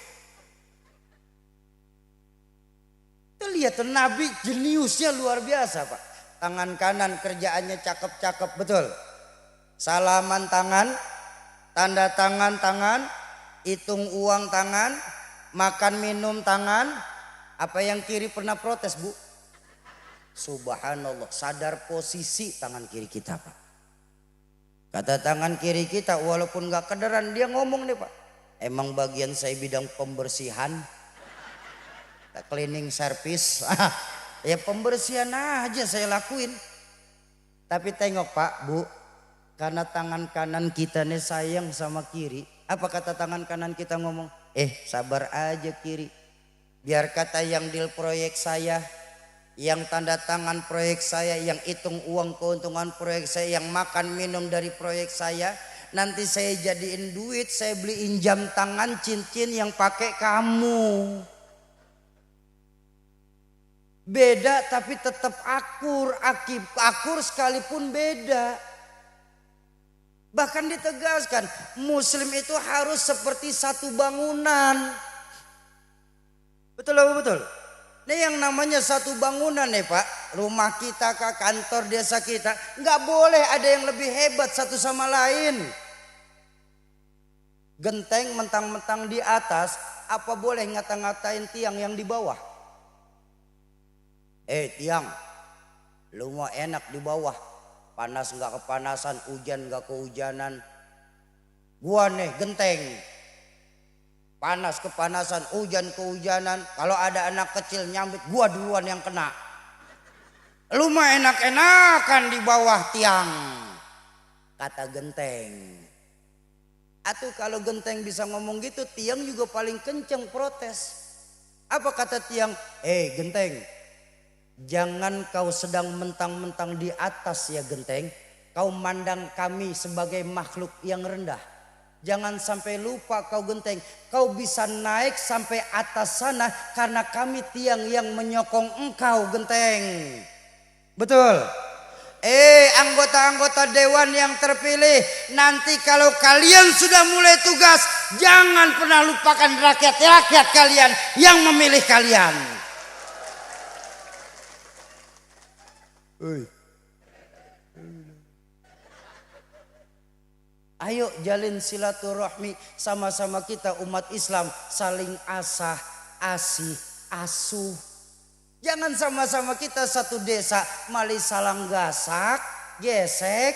Speaker 1: Kita lihat tuh Nabi jeniusnya luar biasa Pak. Tangan kanan kerjaannya cakep-cakep, betul. Salaman tangan, tanda tangan tangan, hitung uang tangan, makan minum tangan. Apa yang kiri pernah protes Bu? Subhanallah, sadar posisi tangan kiri kita Pak. Kata tangan kiri kita walaupun gak kederan, dia ngomong nih Pak. Emang bagian saya bidang pembersihan, cleaning service, ya pembersihan aja saya lakuin. Tapi tengok Pak, Bu, karena tangan kanan kita nih sayang sama kiri. Apa kata tangan kanan kita ngomong? Sabar aja kiri. Biar kata yang deal proyek saya, yang tanda tangan proyek saya, yang hitung uang keuntungan proyek saya, yang makan minum dari proyek saya. Nanti saya jadiin duit, saya beliin jam tangan cincin yang pakai kamu. Beda tapi tetap akur, akur sekalipun beda. Bahkan ditegaskan, muslim itu harus seperti satu bangunan. Betul apa betul? Ini yang namanya satu bangunan nih Pak. Rumah kita ke kantor desa kita, nggak boleh ada yang lebih hebat satu sama lain. Genteng mentang-mentang di atas, apa boleh ngata-ngatain tiang yang di bawah? Tiang, lu mau enak di bawah, panas nggak kepanasan, hujan nggak kehujanan. Gua nih genteng, panas kepanasan, hujan kehujanan. Kalau ada anak kecil nyambit, gua duluan yang kena. Lu mah enak-enakan di bawah tiang, kata genteng. Atau kalau genteng bisa ngomong gitu, tiang juga paling kenceng protes. Apa kata tiang? Genteng, jangan kau sedang mentang-mentang di atas ya genteng. Kau mandang kami sebagai makhluk yang rendah. Jangan sampai lupa kau genteng. Kau bisa naik sampai atas sana karena kami tiang yang menyokong engkau genteng. Betul. Anggota-anggota dewan yang terpilih, nanti kalau kalian sudah mulai tugas, jangan pernah lupakan rakyat-rakyat kalian yang memilih kalian. Ayo jalin silaturahmi, sama-sama kita umat Islam saling asah, asih, asuh. Jangan sama-sama kita satu desa malih salang gasak, gesek,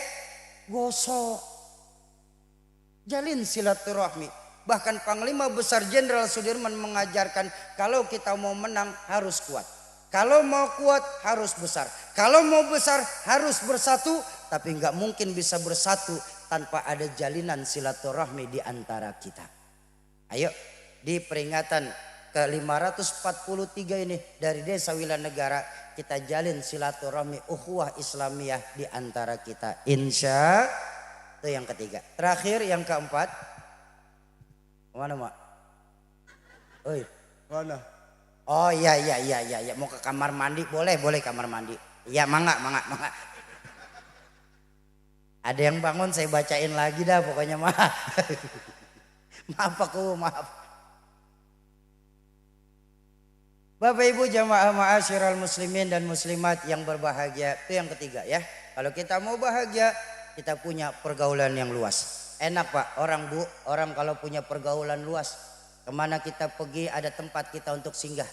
Speaker 1: gosok. Jalin silaturahmi. Bahkan Panglima Besar Jenderal Sudirman mengajarkan kalau kita mau menang harus kuat. Kalau mau kuat harus besar. Kalau mau besar harus bersatu. Tapi nggak mungkin bisa bersatu tanpa ada jalinan silaturahmi di antara kita. Ayo di peringatan ke 543 ini dari Desa Wilanegara kita jalin silaturahmi ukhuwah Islamiyah di antara kita. Insya itu yang ketiga. Terakhir yang keempat. Mana mak? Oi, mana? Oh iya mau ke kamar mandi boleh kamar mandi. Iya mangga. Ada yang bangun saya bacain lagi dah pokoknya maaf. Maaf. Bapak Ibu jamaah ma'asyiral muslimin dan muslimat yang berbahagia, itu yang ketiga ya. Kalau kita mau bahagia, kita punya pergaulan yang luas. Enak Pak, orang kalau punya pergaulan luas, kemana kita pergi ada tempat kita untuk singgah.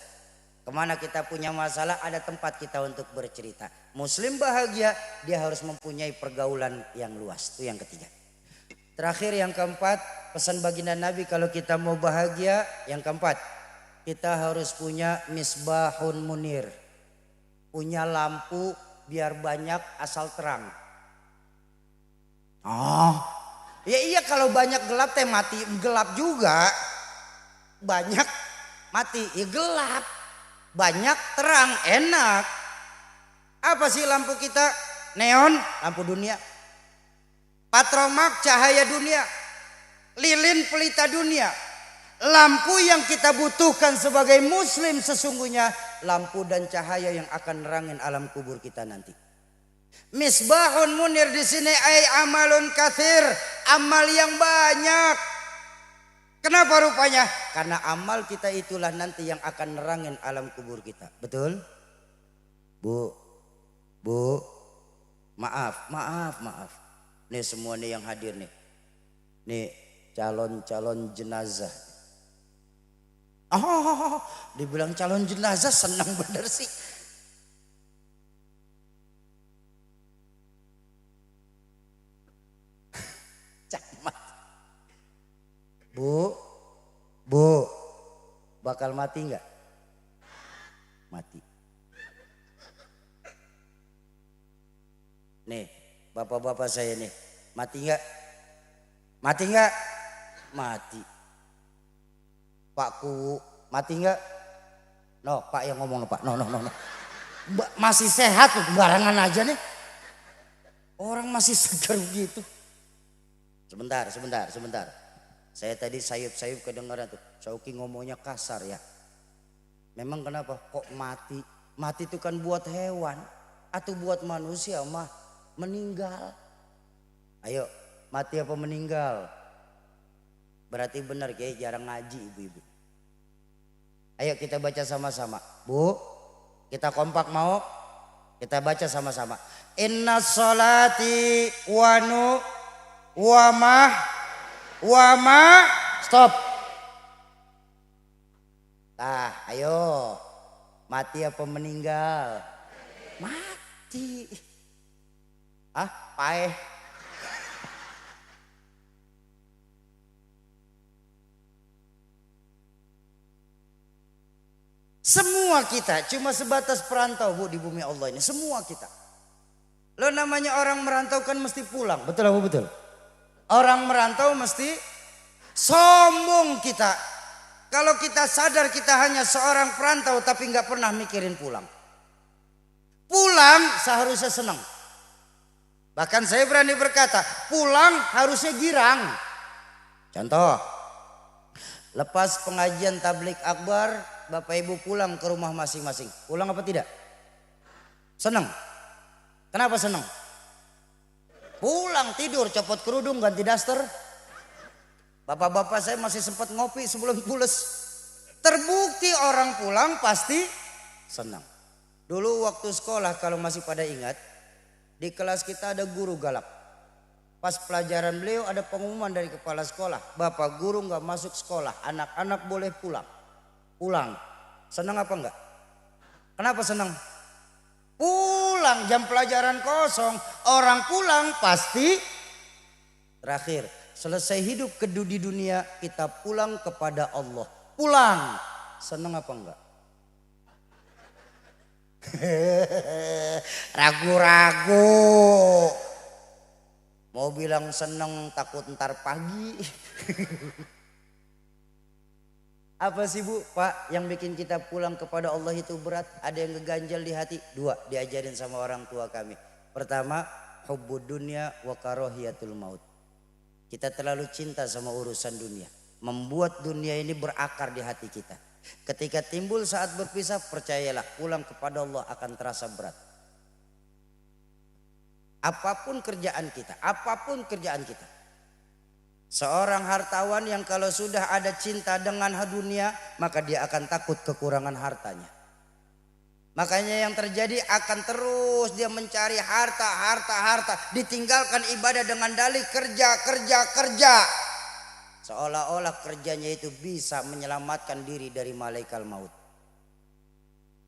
Speaker 1: Kemana kita punya masalah ada tempat kita untuk bercerita. Muslim bahagia, dia harus mempunyai pergaulan yang luas, itu yang ketiga. Terakhir yang keempat, pesan baginda Nabi kalau kita mau bahagia, yang keempat, kita harus punya misbahun munir. Punya lampu biar banyak asal terang. Oh, ya iya kalau banyak gelap teh mati, gelap juga. Banyak mati, ya gelap. Banyak terang, enak. Apa sih lampu kita? Neon, lampu dunia. Patromak, cahaya dunia. Lilin, pelita dunia. Lampu yang kita butuhkan sebagai muslim sesungguhnya lampu dan cahaya yang akan nerangin alam kubur kita nanti. Misbahun munir di sini ay amalun katsir, amal yang banyak. Kenapa rupanya? Karena amal kita itulah nanti yang akan nerangin alam kubur kita. Betul? Bu. Maaf. Nih semua nih yang hadir nih. Nih calon jenazah. Oh, dibilang calon jenazah senang bener sih. Camat. Bu, bakal mati nggak? Mati. Nih, bapak-bapak saya nih, mati nggak? Mati nggak? Mati. Pakku, mati nggak? No, Pak yang ngomong Pak. No. Masih sehat tuh, barangan aja nih. Orang masih segar begitu. Sebentar. Saya tadi sayup-sayup kedengaran tuh. Cauki ngomongnya kasar ya. Memang kenapa? Kok mati? Mati itu kan buat hewan atau buat manusia mah meninggal. Ayo, mati apa meninggal? Berarti benar kayak jarang ngaji ibu-ibu. Ayo kita baca sama-sama. Bu, kita kompak mau? Kita baca sama-sama. Inna sholati wama stop. Nah, ayo. Mati apa meninggal? Mati. Paeh. Semua kita cuma sebatas perantau Bu di bumi Allah ini. Semua kita. Lo namanya orang merantau kan mesti pulang. Betul apa betul? Orang merantau mesti sombong kita. Kalau kita sadar kita hanya seorang perantau tapi nggak pernah mikirin pulang. Pulang seharusnya senang. Bahkan saya berani berkata, pulang harusnya girang. Contoh, lepas pengajian tablik akbar, Bapak Ibu pulang ke rumah masing-masing. Pulang apa tidak? Senang. Kenapa senang? Pulang tidur, copot kerudung, ganti daster. Bapak-bapak saya masih sempat ngopi sebelum pules. Terbukti orang pulang pasti senang. Dulu waktu sekolah kalau masih pada ingat, di kelas kita ada guru galak. Pas pelajaran beliau ada pengumuman dari kepala sekolah. Bapak guru nggak masuk sekolah, anak-anak boleh pulang. Pulang. Senang apa enggak? Kenapa senang? Pulang jam pelajaran kosong. Orang pulang pasti terakhir. selesai hidup di dunia kita pulang kepada Allah. Pulang, seneng apa enggak? Ragu-ragu. Mau bilang seneng takut ntar pagi. Apa sih Bu, Pak, yang bikin kita pulang kepada Allah itu berat? Ada yang ngeganjal di hati? Dua, diajarin sama orang tua kami. Pertama, hubbud dunya wa karahiyatul maut. Kita terlalu cinta sama urusan dunia. Membuat dunia ini berakar di hati kita. Ketika timbul saat berpisah, percayalah pulang kepada Allah akan terasa berat. Apapun kerjaan kita. Seorang hartawan yang kalau sudah ada cinta dengan dunia, maka dia akan takut kekurangan hartanya. Makanya yang terjadi akan terus dia mencari harta. Ditinggalkan ibadah dengan dalih kerja. Seolah-olah kerjanya itu bisa menyelamatkan diri dari malaikat maut.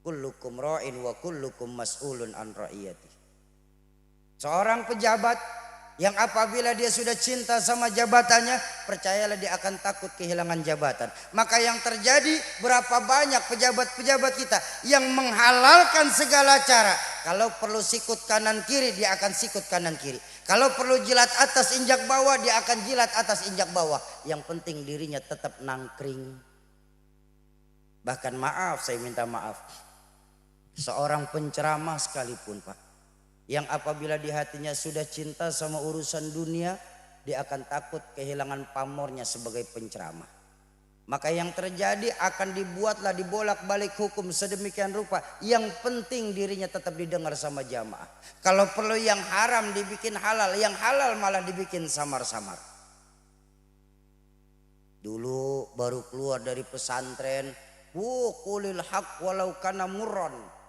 Speaker 1: Kullukum ra'in wa kullukum mas'ulun an ra'iyati. Seorang pejabat yang apabila dia sudah cinta sama jabatannya, percayalah dia akan takut kehilangan jabatan. Maka yang terjadi, berapa banyak pejabat-pejabat kita yang menghalalkan segala cara. Kalau perlu sikut kanan kiri, dia akan sikut kanan kiri. Kalau perlu jilat atas injak bawah, dia akan jilat atas injak bawah. Yang penting dirinya tetap nangkring. Bahkan maaf, saya minta maaf, seorang penceramah sekalipun Pak, yang apabila di hatinya sudah cinta sama urusan dunia, dia akan takut kehilangan pamornya sebagai penceramah. Maka yang terjadi akan dibolak-balik hukum sedemikian rupa. Yang penting dirinya tetap didengar sama jamaah. Kalau perlu yang haram dibikin halal, yang halal malah dibikin samar-samar. Dulu baru keluar dari pesantren, qulil haq walau kana murran.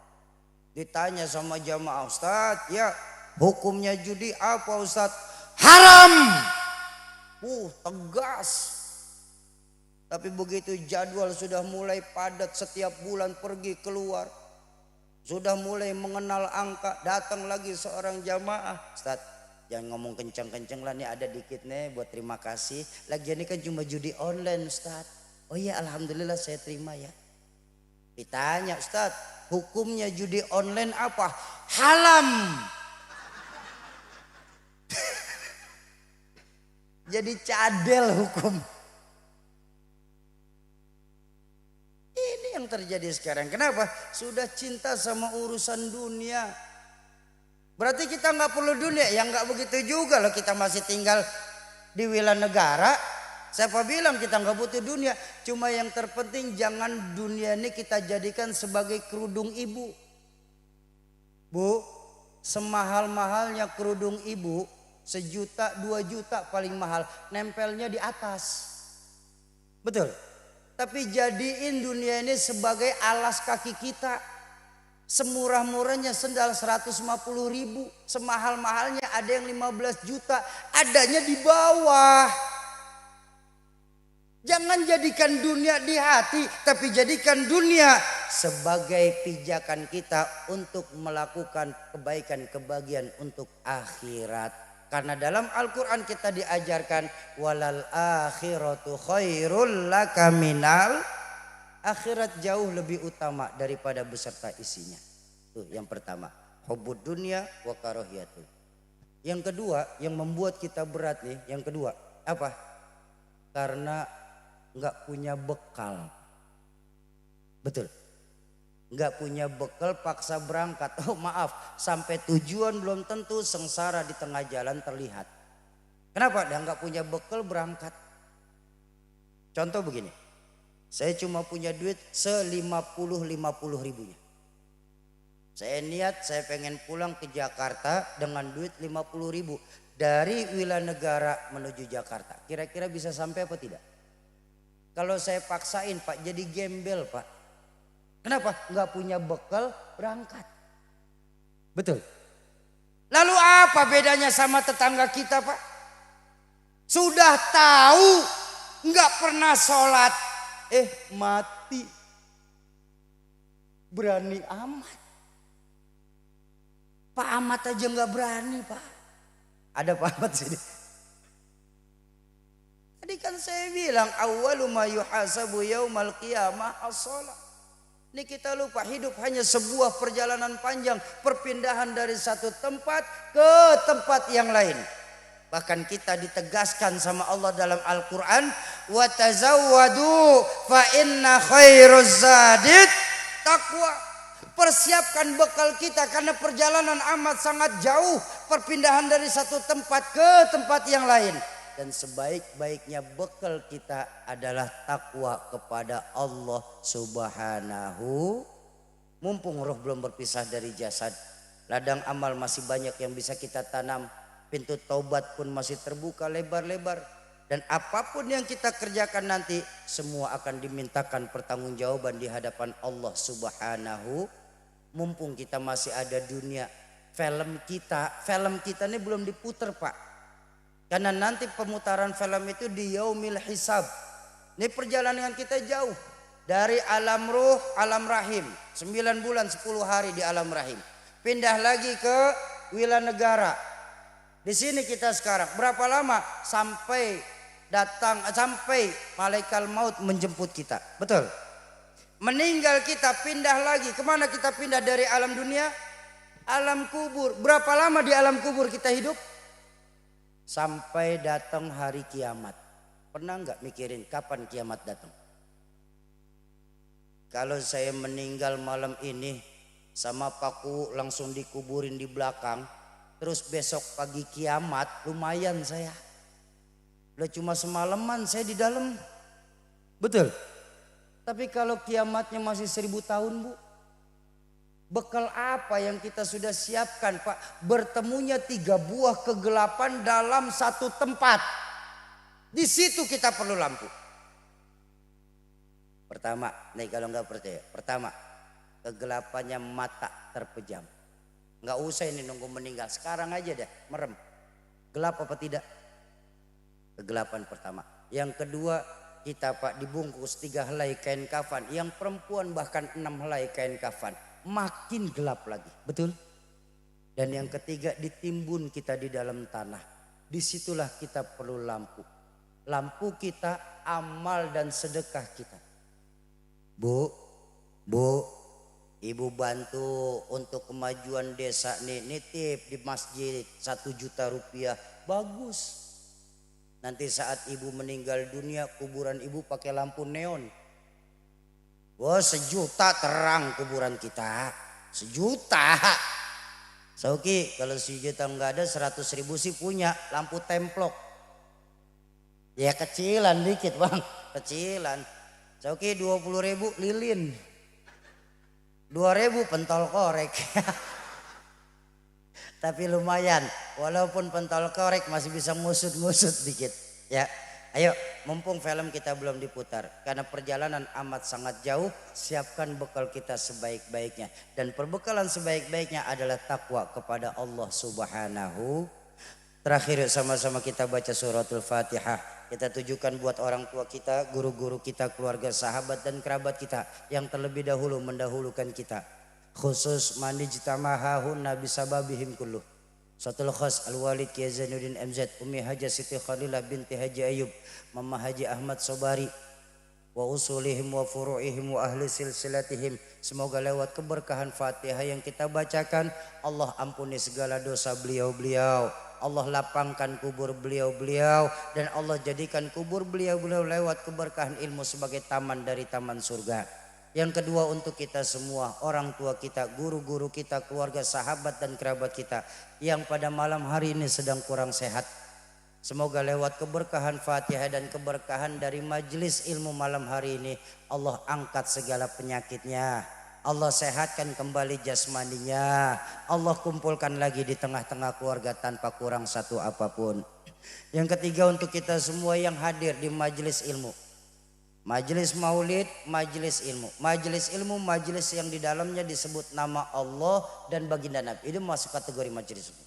Speaker 1: Ditanya sama jamaah, Ustaz, ya hukumnya judi apa Ustaz? Haram. Tegas. Tapi begitu jadwal sudah mulai padat, setiap bulan pergi keluar, sudah mulai mengenal angka, datang lagi seorang jamaah, Ustaz, jangan ngomong kencang-kencang lah, nih ada dikit nih buat terima kasih. Lagian ini kan cuma judi online Ustaz. Oh iya, alhamdulillah saya terima ya. Ditanya, Ustaz, hukumnya judi online apa? Haram. Jadi cadel hukum. Ini yang terjadi sekarang. Kenapa? Sudah cinta sama urusan dunia. Berarti kita nggak perlu dunia. Ya nggak begitu juga loh, kita masih tinggal di wilayah negara. Siapa bilang kita nggak butuh dunia? Cuma yang terpenting jangan dunia ini kita jadikan sebagai kerudung ibu. Bu, semahal-mahalnya kerudung ibu, 1 juta, 2 juta paling mahal, nempelnya di atas. Betul? Tapi jadiin dunia ini sebagai alas kaki kita. Semurah-murahnya sendal 150.000, semahal-mahalnya ada yang 15 juta, adanya di bawah. Jangan jadikan dunia di hati, tapi jadikan dunia sebagai pijakan kita untuk melakukan kebaikan, kebahagiaan untuk akhirat. Karena dalam Al-Quran kita diajarkan walal akhiratu khairul laka minal, akhirat jauh lebih utama daripada beserta isinya. Tuh yang pertama, hubbud dunya wa karahiyatul. Yang kedua yang membuat kita berat nih, yang kedua apa? Karena nggak punya bekal. Betul. Nggak punya bekal paksa berangkat. Oh maaf, sampai tujuan belum tentu, sengsara di tengah jalan terlihat. Kenapa? Dia nggak punya bekal berangkat. Contoh begini, saya cuma punya duit 50 ribunya. Saya niat saya pengen pulang ke Jakarta dengan duit 50 ribu. Dari wilayah negara menuju Jakarta. Kira-kira bisa sampai apa tidak? Kalau saya paksain Pak, jadi gembel Pak. Kenapa? Nggak punya bekal berangkat. Betul. Lalu apa bedanya sama tetangga kita Pak? Sudah tahu nggak pernah sholat, mati. Berani amat. Pak Ahmad aja nggak berani Pak. Ada Pak Ahmad sini. kan saya bilang awwalu ma yuhasabu yaumal qiyamah as-shalah. Ini kita lupa hidup hanya sebuah perjalanan panjang, perpindahan dari satu tempat ke tempat yang lain. Bahkan kita ditegaskan sama Allah dalam Al-Quran, wa tazawwadu fa inna khairuz zadid taqwa. Persiapkan bekal kita karena perjalanan amat sangat jauh, perpindahan dari satu tempat ke tempat yang lain. Dan sebaik-baiknya bekal kita adalah takwa kepada Allah Subhanahu. Mumpung roh belum berpisah dari jasad, ladang amal masih banyak yang bisa kita tanam. Pintu taubat pun masih terbuka lebar-lebar. Dan apapun yang kita kerjakan nanti, semua akan dimintakan pertanggungjawaban di hadapan Allah Subhanahu. Mumpung kita masih ada dunia, film kita ini belum diputer Pak. Karena nanti pemutaran film itu di yaumil hisab. Ini perjalanan kita jauh. Dari alam ruh, alam rahim. 9 bulan 10 hari di alam rahim. Pindah lagi ke wilayah negara. Di sini kita sekarang. Berapa lama? Sampai malaikat maut menjemput kita. Betul? Meninggal kita pindah lagi. Kemana kita pindah dari alam dunia? Alam kubur. Berapa lama di alam kubur kita hidup? Sampai datang hari kiamat. Pernah nggak mikirin kapan kiamat datang? Kalau saya meninggal malam ini sama paku langsung dikuburin di belakang, terus besok pagi kiamat, lumayan saya. Udah cuma semalaman saya di dalam. Betul. Tapi kalau kiamatnya masih 1000 tahun Bu, bekal apa yang kita sudah siapkan Pak? Bertemunya 3 buah kegelapan dalam satu tempat. Di situ kita perlu lampu. Pertama, nih kalau nggak percaya. Pertama, kegelapannya mata terpejam. Nggak usah ini nunggu meninggal. Sekarang aja deh, merem. Gelap apa tidak? Kegelapan pertama. Yang kedua, kita Pak dibungkus 3 helai kain kafan. Yang perempuan bahkan 6 helai kain kafan. Makin gelap lagi, betul? Dan yang ketiga, ditimbun kita di dalam tanah. Disitulah kita perlu lampu. Lampu kita, amal dan sedekah kita. Bu, ibu bantu untuk kemajuan desa nih, nitip di masjid 1 juta rupiah. Bagus. Nanti saat ibu meninggal dunia, kuburan ibu pakai lampu neon. Wah, 1 juta terang kuburan kita. 1 juta. Sauki kalau 1 juta enggak ada, 100.000 sih punya lampu templok. Ya kecilan dikit Bang, kecilan. Sauki 20.000 lilin. 2.000 pentol korek. Tapi lumayan, walaupun pentol korek masih bisa ngusut-ngusut dikit. Ya. Ayo, mumpung film kita belum diputar, karena perjalanan amat sangat jauh, siapkan bekal kita sebaik-baiknya. Dan perbekalan sebaik-baiknya adalah takwa kepada Allah Subhanahu. Terakhir sama-sama kita baca suratul Fatihah. Kita tujukan buat orang tua kita, guru-guru kita, keluarga, sahabat dan kerabat kita yang terlebih dahulu mendahulukan kita. Khusus manijtamahahunna bisababihim kulluh. Satul khas Al-Walid Kiai Zainuddin MZ, Umi Haja Siti Khalilah binti Haji Ayub, Mama Haji Ahmad Sobari, wa usulihim wa furu'ihim wa ahli silsilatihim. Semoga lewat keberkahan Fatihah yang kita bacakan, Allah ampuni segala dosa beliau-beliau. Allah lapangkan kubur beliau-beliau dan Allah jadikan kubur beliau-beliau lewat keberkahan ilmu sebagai taman dari taman surga. Yang kedua untuk kita semua, orang tua kita, guru-guru kita, keluarga, sahabat dan kerabat kita yang pada malam hari ini sedang kurang sehat. Semoga lewat keberkahan Fatihah dan keberkahan dari majelis ilmu malam hari ini, Allah angkat segala penyakitnya. Allah sehatkan kembali jasmaninya. Allah kumpulkan lagi di tengah-tengah keluarga tanpa kurang satu apapun. Yang ketiga untuk kita semua yang hadir di majelis ilmu. Majelis maulid, majelis ilmu. Majelis ilmu, majelis yang di dalamnya disebut nama Allah dan baginda Nabi. Itu masuk kategori majelis ilmu.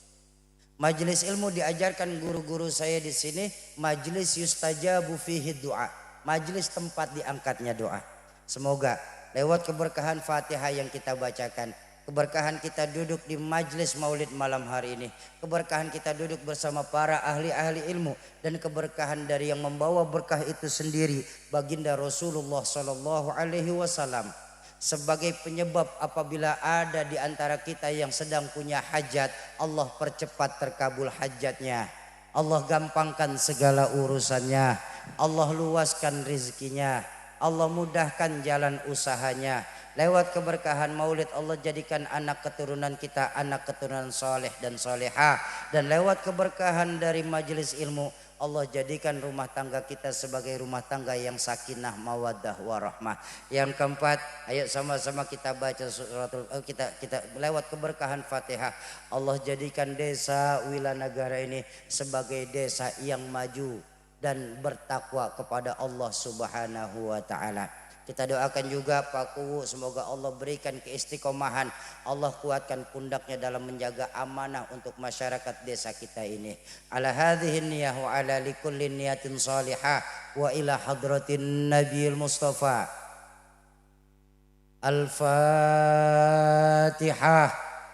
Speaker 1: Majelis ilmu diajarkan guru-guru saya di sini. Majelis yustajabu fihi doa. Majelis tempat diangkatnya doa. Semoga lewat keberkahan Fatihah yang kita bacakan, Keberkahan kita duduk di majlis maulid malam hari ini. Keberkahan kita duduk bersama para ahli-ahli ilmu. Dan keberkahan dari yang membawa berkah itu sendiri, baginda Rasulullah SAW. Sebagai penyebab apabila ada di antara kita yang sedang punya hajat, Allah percepat terkabul hajatnya. Allah gampangkan segala urusannya. Allah luaskan rizkinya. Allah mudahkan jalan usahanya. Lewat keberkahan maulid Allah jadikan anak keturunan kita anak keturunan soleh dan soleha. Dan lewat keberkahan dari majelis ilmu Allah jadikan rumah tangga kita sebagai rumah tangga yang sakinah mawaddah warahmah. Yang keempat, ayo sama-sama kita baca suratul kita lewat keberkahan Fatihah. Allah jadikan desa Wilanagara ini sebagai desa yang maju dan bertakwa kepada Allah Subhanahu wa taala. Kita doakan juga Pak Kuwu, semoga Allah berikan keistiqomahan, Allah kuatkan pundaknya dalam menjaga amanah untuk masyarakat desa kita ini. Ala hadhihi niyah wa ala likulli niyatin salihah wa ila hadratin Nabiyil Mustafa. Al-Fatihah.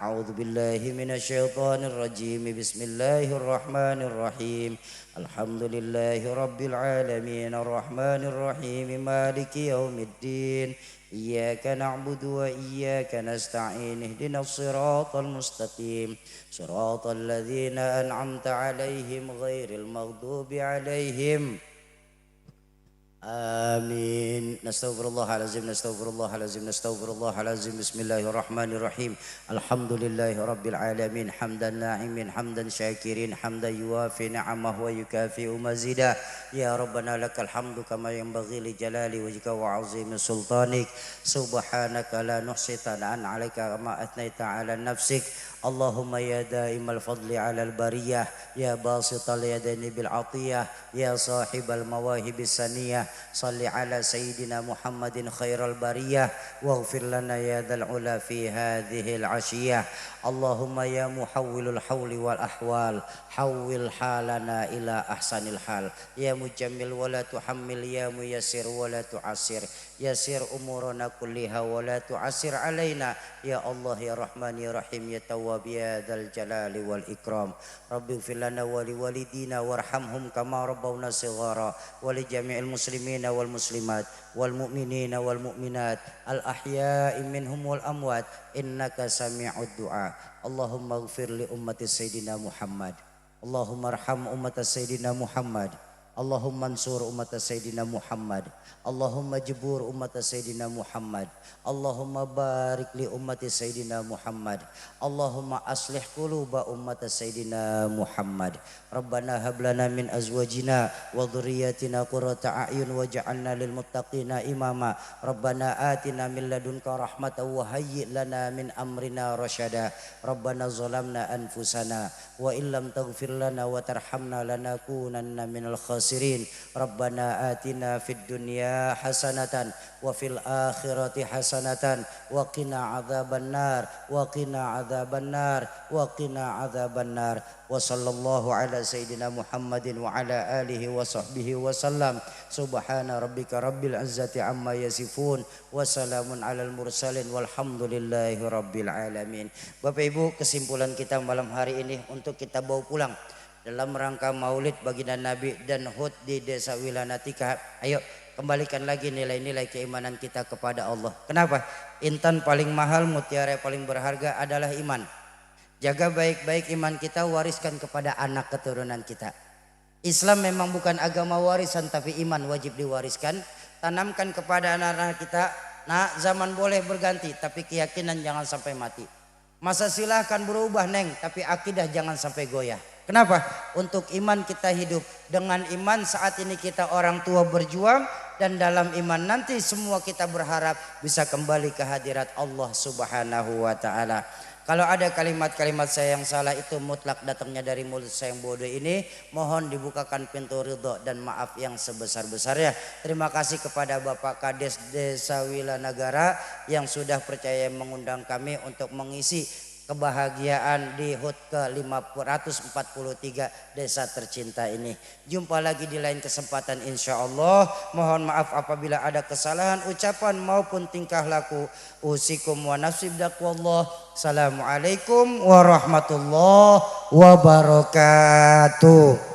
Speaker 1: A'udzu billahi minasyaitonir rajim. Bismillahirrahmanirrahim. Alhamdulillahi rabbil alamin arrahmanir rahim maliki yaumiddin. Iyyaka na'budu wa iyyaka nasta'in. Ihdinas siratal mustaqim. Siratal ladzina an'amta 'alaihim ghairil maghdubi 'alaihim. Amin. Nastaghfirullahalazim, nastaghfirullahalazim, nastaghfirullahalazim. Bismillahirrahmanirrahim. Alhamdulillahi rabbil alamin. Hamdan na'imin, hamdan syakirin, hamdan yuwafi ni'amahu wa yukafi'u mazidah. Ya Rabbana lakal hamdu kama yanbaghi li jalali wajhika wa 'azimi sultanik. Subhanaka la nuhsi thana'an 'alaika kama athnayta 'ala nafsik. Allahumma ya daimal fadli 'alal bariyah, ya basital yadaini bil 'atiyah, ya sahibal mawahibis saniyah. Salli ala sayyidina Muhammadin khairal bariyah, waghfir lana ya dzal ula fi hadhihi al 'ashiyah. Allahumma ya muhawwilul hawli wal ahwal, hawwil halana ila ahsanil hal. Ya mujammil wa la tuhammil, ya muyassir wa la tu'assir. Yassir umurana kulliha wa la tu'assir alaina. Ya Allah ya Rahman ya Rahim ya Tawwab ya dzal jalali wal ikram. Rabbi ighfir lana wa li walidina warhamhum kama rabbawna shighara, wa li jami'il muslimina wal muslimat wal mu'minina wal mu'minat al ahya'i minhum wal amwat innaka sami'ud du'a. Allahumma ighfir li ummati sayyidina Muhammad. Allahumma arham ummata sayyidina Muhammad. Allahumma ansur ummata sayyidina Muhammad. Allahumma jebur ummata sayyidina Muhammad. Allahumma barik li ummati sayyidina Muhammad. Allahumma aslih quluba ummata sayyidina Muhammad. Rabbana hab lana min azwajina wa dhurriyyatina qurrata a'yun waj'alna lil muttaqina imama. Rabbana atina min ladunka rahmatan wa hayyi' lana min amrina rasyada. Rabbana zalamna anfusana wa illam taghfir lana wa tarhamna lanakunanna minal khasirin. Rabbana atina fid dunya hasanatan wa fil akhirati hasanatan wa qina adzabannar wa qina adzabannar wa qina adzabannar. Wa sallallahu ala sayyidina Muhammadin wa ala alihi wa sahbihi wa sallam. Subhana rabbika rabbil izzati amma yasifun wa salamun alal mursalin walhamdulillahi rabbil alamin. Bapak Ibu, kesimpulan kita malam hari ini untuk kita bawa pulang dalam rangka maulid baginda Nabi dan hud di desa Wilanatika. Ayo kembalikan lagi nilai-nilai keimanan kita kepada Allah. Kenapa? Intan paling mahal, mutiara paling berharga adalah iman. Jaga baik-baik iman kita, wariskan kepada anak keturunan kita. Islam memang bukan agama warisan, tapi iman wajib diwariskan. Tanamkan kepada anak-anak kita. Nah, zaman boleh berganti, tapi keyakinan jangan sampai mati. Masa silahkan berubah neng, tapi akidah jangan sampai goyah. Kenapa? Untuk iman kita hidup. Dengan iman saat ini kita orang tua berjuang, dan dalam iman nanti semua kita berharap bisa kembali ke hadirat Allah Subhanahu wa taala. Kalau ada kalimat-kalimat saya yang salah, itu mutlak datangnya dari mulut saya yang bodoh ini. Mohon dibukakan pintu ridho dan maaf yang sebesar-besarnya. Terima kasih kepada Bapak Kades Desa Wilanagara yang sudah percaya mengundang kami untuk mengisi kebahagiaan di HUT ke-543 desa tercinta ini. Jumpa lagi di lain kesempatan insya Allah. Mohon maaf apabila ada kesalahan ucapan maupun tingkah laku. Usikum wa nafsi bidzaqwallah. Assalamualaikum warahmatullahi wabarakatuh.